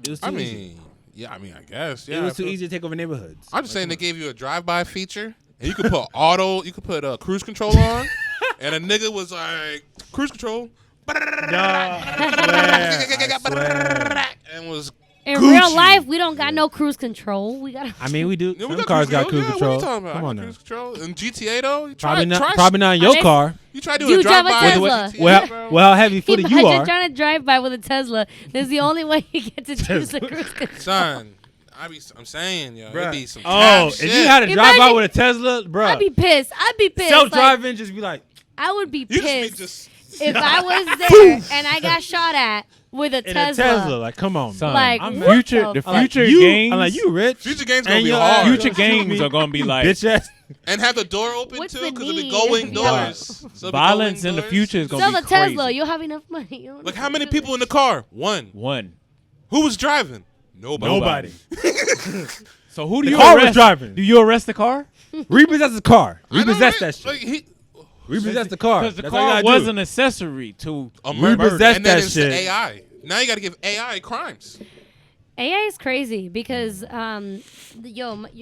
It was too I easy. mean, I guess. Yeah, It was I too feel- easy to take over neighborhoods. I'm just saying they gave you a drive-by feature, and you could put you could put cruise control on, and a nigga was like, cruise control. And was In Gucci. real life, we don't got no cruise control. We got. I mean, we do. Yeah, we Some cars got cruise Yeah, control. What are you talking about? Come I on got now. cruise control. In GTA though, you Probably try, not. Probably not in your Unless- car. You try to You do a drive a drive-by. Tesla. GTA, Well, bro. well, how heavy footed you Imagine are. trying to drive by with a Tesla. That's the only way you get to choose the cruise control. Son, I'm saying, yo, it'd be some Oh, tap if shit. you had to drive by Imagine- with a Tesla, bro, I'd be pissed. self-driving, just be like, I would be you just be pissed just if I was there and I got shot at with a in Tesla. a Tesla. Like, come on, Son, man. Like, I'm what future, the the I'm like, future you, games. I'm like, you rich. future games gonna And be your hard. Future Don't shoot games me. are gonna be like Bitch ass. And have the door open What's too, the because it'll be need? going Yeah. doors. So it'll be violence going in the doors. future is gonna Sell be the crazy. Tesla. You'll have enough money. You don't Like, need how to many do people it. in the car? One. Who was driving? Nobody. So who do The you car was arrest? driving. Do you arrest the car? Repossess the car. I know, Repossess right? that shit. Like, Repossess the car. Because the That's all you car gotta was do. an accessory to a murder. Repossess And then that it's shit. AI. Now you got to give AI crimes. AI is crazy because,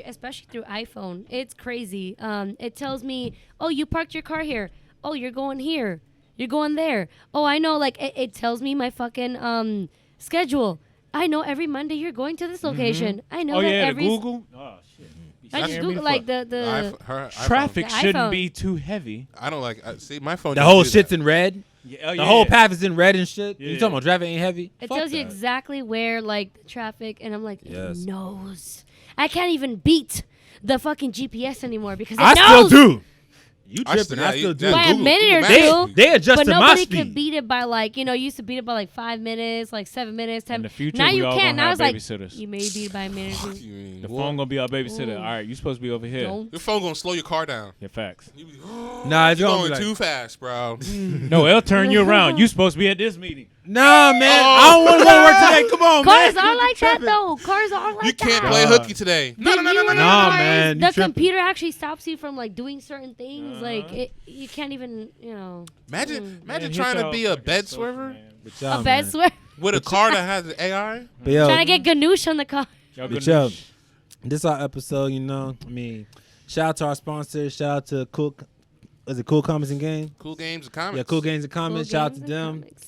especially through iPhone, it's crazy. It tells me, oh, you parked your car here. Oh, you're going here. You're going there. Oh, I know. Like it tells me my fucking schedule. I know every Monday you're going to this location. I know Oh that yeah, the every. Google. Oh shit. I just Scaring me Google the like fuck. the Her Traffic The shouldn't iPhone. be too heavy. I don't like. See, my phone. The don't whole do shit's that. in red. Yeah, The whole path is in red and shit. Yeah. You talking about traffic ain't heavy? It Fuck tells you that. exactly where like the traffic, and I'm like, Yes. it knows. I can't even beat the fucking GPS anymore because it I knows. still do. You I tripping? I still do. By a minute or Google two. They adjusted But my nobody speed. could beat it by like, you used to beat it by like 5 minutes, like 7 minutes, 10 In the future, now we you all can't. gonna Now have it's like, babysitters. you may beat it by a minute or two. You mean, The what? phone gonna be our babysitter. Ooh. All right, you supposed to be over here. Don't. Your phone gonna slow your car down. Yeah, facts. You be, Nah, it's you're gonna going be like, too fast, bro. No, it'll turn you around. You supposed to be at this meeting. nah, man. I don't want to go to work today. Come on, Cars man. are like that Tripping. though. Cars are like You can't that. play hooky today. No. Nah, man. You The tripping. computer actually stops you from like doing certain things. Uh-huh. Like you can't even, Imagine Man, trying hit to be y'all a fucking bed social, swerver man. But y'all, a bed man. swear. with a car that has AI. But yo, Trying to get ganoush on the car. Y'all but good yo, news. this our episode. I mean, shout out to our sponsors. Shout out to Cool. Is it Cool Comics and Games? Cool games and comics. Yeah, Cool Games and Comments. Cool Shout out Games to and them. Comics.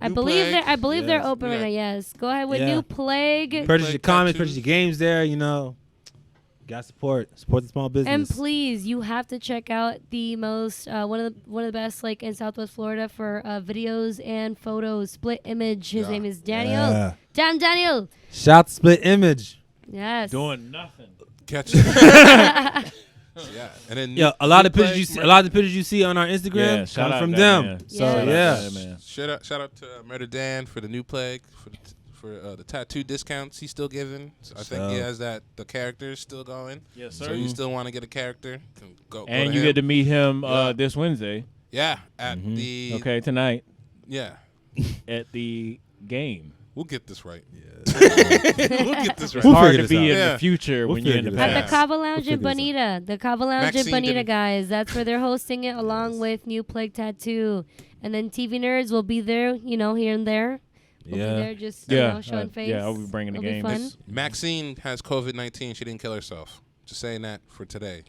I New believe Plague. they're Yes. open right Yeah. now. Yes, go ahead with Yeah. New Plague. Purchase Play your comics, tattoos. purchase your games there. Got support the small business. And please, you have to check out the most one of the best like in Southwest Florida for videos and photos. Split Image. His Yeah. name is Daniel. Yeah. Damn Daniel. Shout to Split Image. Yes. Doing nothing. Catch it. Yeah, and then Yeah, a lot New of pictures Plague, you see, a lot of the pictures you see on our Instagram Yeah, shout come out from that them. man. So Yeah. Shout out yeah, that man. Shout out to Murder Dan for the New Plague for the tattoo discounts he's still giving. So I think he So- has the characters still going. Yes, So sir. you still want to get a character? Go And to you him. get to meet him Yeah. this Wednesday. Yeah, at Mm-hmm. the Okay, tonight Yeah, at the game. we'll get this right. we'll get this right. It's hard figure to this be out. in Yeah. the future We'll when you're in the figure this At past. the Cava Lounge We'll in figure this Bonita. The Cava Lounge in Maxine Bonita, didn't- guys. That's where they're hosting it along with New Plague Tattoo. And then TV Nerds will be there, here and there. We'll be there just, showing face. Yeah, I'll be bringing the It'll be games. fun. Maxine has COVID-19. She didn't kill herself. Just saying that for today,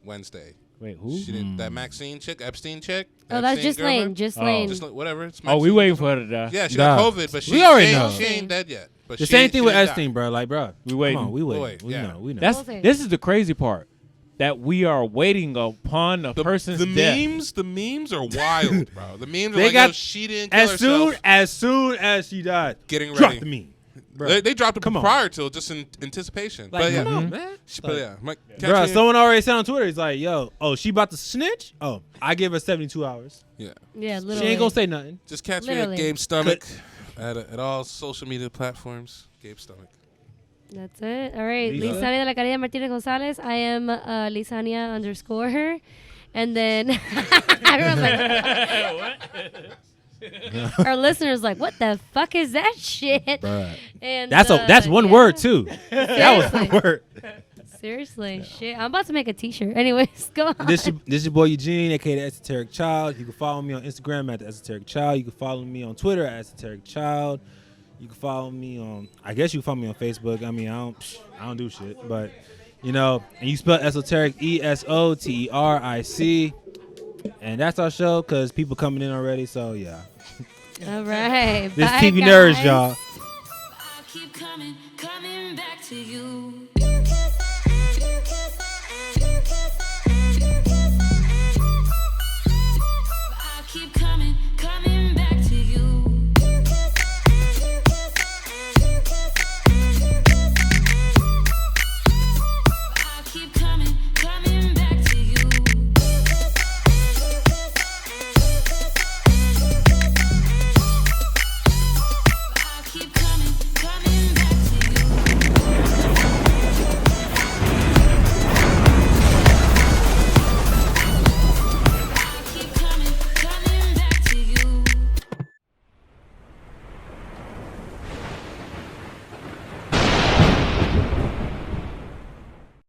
Wednesday. Wait, who? She didn't. That Maxine chick, Epstein chick. Oh, that's Epstein just girlfriend? Lane. Just Oh. Lane. Just whatever. It's Oh, we Maxine. waiting for her to die. Yeah, she Nah. got COVID, but We already know. she ain't dead yet. But the she same ain't- thing she with didn't die. Epstein, bro. Like, bro, We waiting. Come on, we waiting. wait, We yeah. know. We know. That's We'll see. this is the crazy part. That we are waiting upon a person's the death. memes are wild, bro. The memes are They like, got- yo, she didn't kill as soon herself. as she died, Getting drop ready. the meme. Bro. They dropped it Come on. prior to just in anticipation. Like, but yeah, come on, man. but yeah, Mike, catch Bro, me- someone already said on Twitter, he's like, yo, she about to snitch? Oh, I give her 72 hours. yeah. Yeah, literally. She ain't gonna say nothing. Just catch Literally. me at Gabe Stomach at all social media platforms. Gabe Stomach. That's it. All right. Lisa? Lisania de la Caridad Martinez Gonzalez. I am Lisania _ And then everyone's like, our listeners like, what the fuck is that shit? Bruh. And That's one yeah. word too. That was one Seriously. word. Seriously, shit. I'm about to make a T-shirt. Anyways, go on. This your boy Eugene, aka the Esoteric Child. You can follow me on Instagram at the Esoteric Child. You can follow me on Twitter at Esoteric Child. You can follow me on. I guess you can follow me on Facebook. I mean, I don't do shit, but and you spell esoteric ESOTERIC, and that's our show because people coming in already. So yeah, All right. this Bye, TV guys. Nerds, y'all.